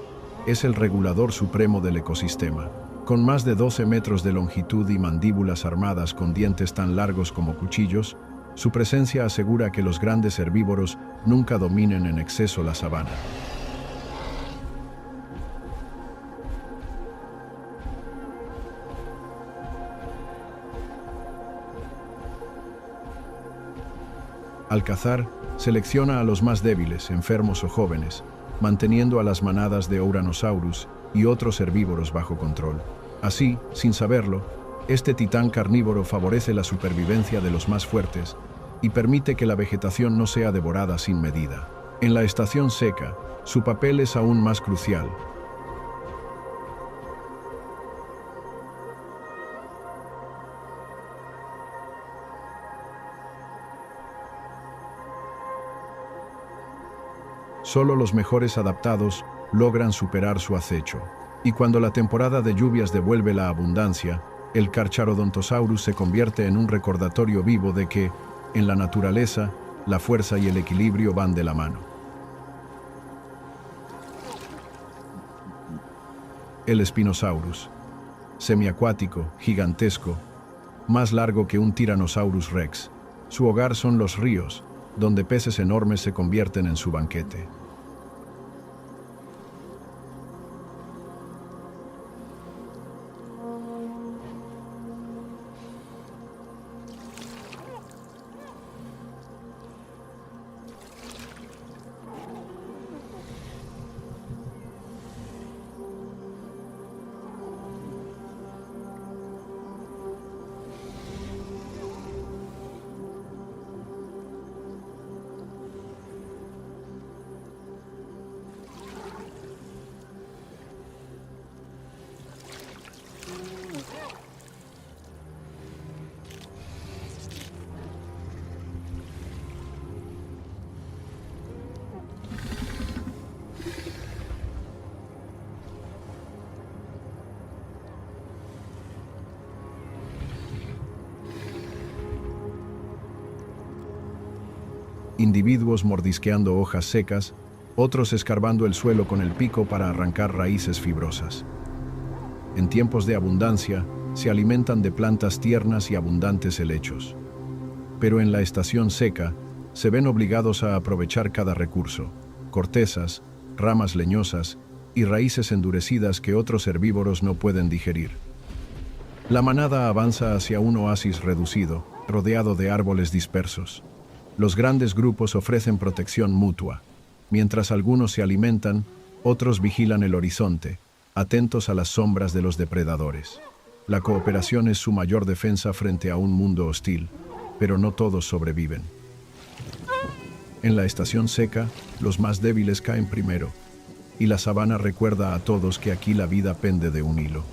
Es el regulador supremo del ecosistema. Con más de 12 metros de longitud y mandíbulas armadas con dientes tan largos como cuchillos, su presencia asegura que los grandes herbívoros nunca dominen en exceso la sabana. Al cazar, selecciona a los más débiles, enfermos o jóvenes, manteniendo a las manadas de Ouranosaurus y otros herbívoros bajo control. Así, sin saberlo, este titán carnívoro favorece la supervivencia de los más fuertes y permite que la vegetación no sea devorada sin medida. En la estación seca, su papel es aún más crucial. Solo los mejores adaptados logran superar su acecho. Y cuando la temporada de lluvias devuelve la abundancia, el Carcharodontosaurus se convierte en un recordatorio vivo de que, en la naturaleza, la fuerza y el equilibrio van de la mano. El Spinosaurus, semiacuático, gigantesco, más largo que un Tyrannosaurus rex. Su hogar son los ríos, donde peces enormes se convierten en su banquete. Individuos mordisqueando hojas secas, otros escarbando el suelo con el pico para arrancar raíces fibrosas. En tiempos de abundancia, se alimentan de plantas tiernas y abundantes helechos. Pero en la estación seca, se ven obligados a aprovechar cada recurso: cortezas, ramas leñosas y raíces endurecidas que otros herbívoros no pueden digerir. La manada avanza hacia un oasis reducido, rodeado de árboles dispersos. Los grandes grupos ofrecen protección mutua. Mientras algunos se alimentan, otros vigilan el horizonte, atentos a las sombras de los depredadores. La cooperación es su mayor defensa frente a un mundo hostil, pero no todos sobreviven. En la estación seca, los más débiles caen primero, y la sabana recuerda a todos que aquí la vida pende de un hilo.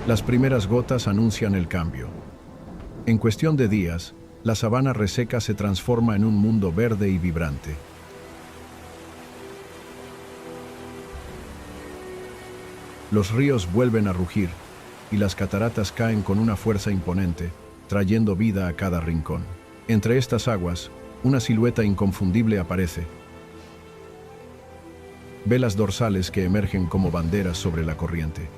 Las primeras gotas anuncian el cambio. En cuestión de días, la sabana reseca se transforma en un mundo verde y vibrante. Los ríos vuelven a rugir, y las cataratas caen con una fuerza imponente, trayendo vida a cada rincón. Entre estas aguas, una silueta inconfundible aparece. Velas dorsales que emergen como banderas sobre la corriente.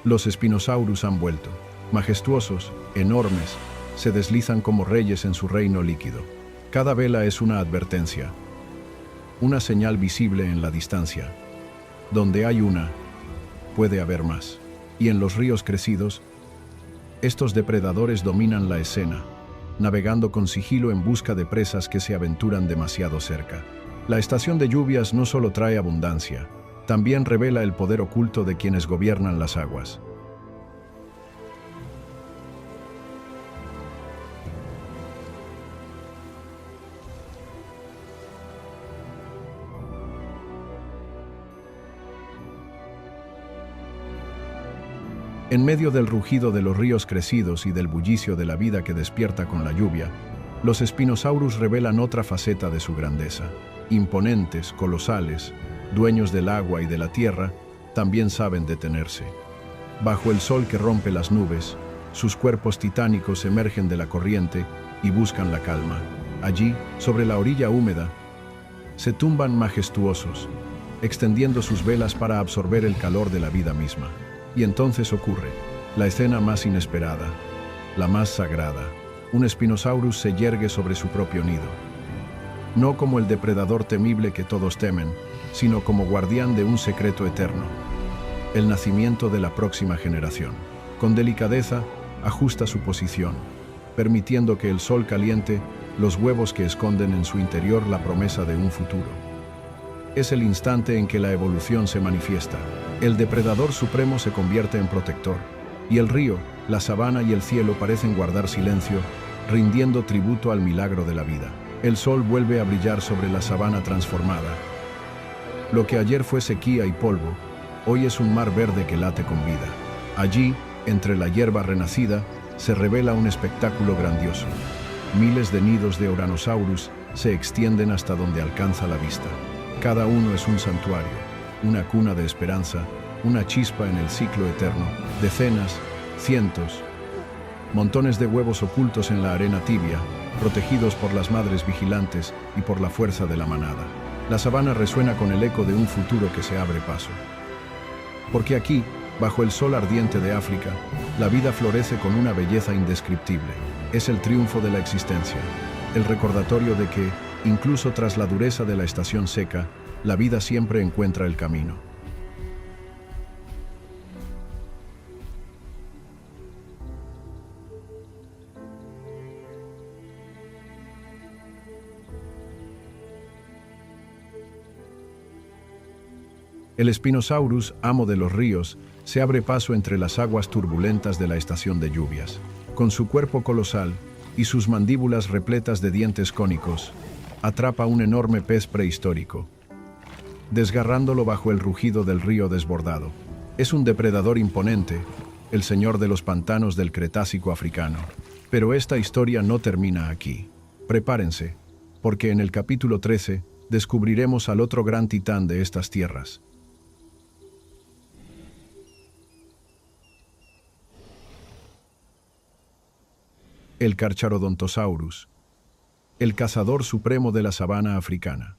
Los Spinosaurus han vuelto. Majestuosos, enormes, se deslizan como reyes en su reino líquido. Cada vela es una advertencia, una señal visible en la distancia. Donde hay una, puede haber más. Y en los ríos crecidos, estos depredadores dominan la escena, navegando con sigilo en busca de presas que se aventuran demasiado cerca. La estación de lluvias no solo trae abundancia, también revela el poder oculto de quienes gobiernan las aguas. En medio del rugido de los ríos crecidos y del bullicio de la vida que despierta con la lluvia, los Spinosaurus revelan otra faceta de su grandeza. Imponentes, colosales, dueños del agua y de la tierra, también saben detenerse. Bajo el sol que rompe las nubes, sus cuerpos titánicos emergen de la corriente y buscan la calma. Allí, sobre la orilla húmeda, se tumban majestuosos, extendiendo sus velas para absorber el calor de la vida misma. Y entonces ocurre la escena más inesperada, la más sagrada. Un Spinosaurus se yergue sobre su propio nido. No como el depredador temible que todos temen, sino como guardián de un secreto eterno, el nacimiento de la próxima generación. Con delicadeza, ajusta su posición, permitiendo que el sol caliente los huevos que esconden en su interior la promesa de un futuro. Es el instante en que la evolución se manifiesta. El depredador supremo se convierte en protector, y el río, la sabana y el cielo parecen guardar silencio, rindiendo tributo al milagro de la vida. El sol vuelve a brillar sobre la sabana transformada. Lo que ayer fue sequía y polvo, hoy es un mar verde que late con vida. Allí, entre la hierba renacida, se revela un espectáculo grandioso. Miles de nidos de Oranosaurus se extienden hasta donde alcanza la vista. Cada uno es un santuario, una cuna de esperanza, una chispa en el ciclo eterno. Decenas, cientos, montones de huevos ocultos en la arena tibia, protegidos por las madres vigilantes y por la fuerza de la manada. La sabana resuena con el eco de un futuro que se abre paso. Porque aquí, bajo el sol ardiente de África, la vida florece con una belleza indescriptible. Es el triunfo de la existencia, el recordatorio de que, incluso tras la dureza de la estación seca, la vida siempre encuentra el camino. El Spinosaurus, amo de los ríos, se abre paso entre las aguas turbulentas de la estación de lluvias. Con su cuerpo colosal y sus mandíbulas repletas de dientes cónicos, atrapa un enorme pez prehistórico, desgarrándolo bajo el rugido del río desbordado. Es un depredador imponente, el señor de los pantanos del Cretácico africano. Pero esta historia no termina aquí. Prepárense, porque en el capítulo 13 descubriremos al otro gran titán de estas tierras. El Carcharodontosaurus, el cazador supremo de la sabana africana.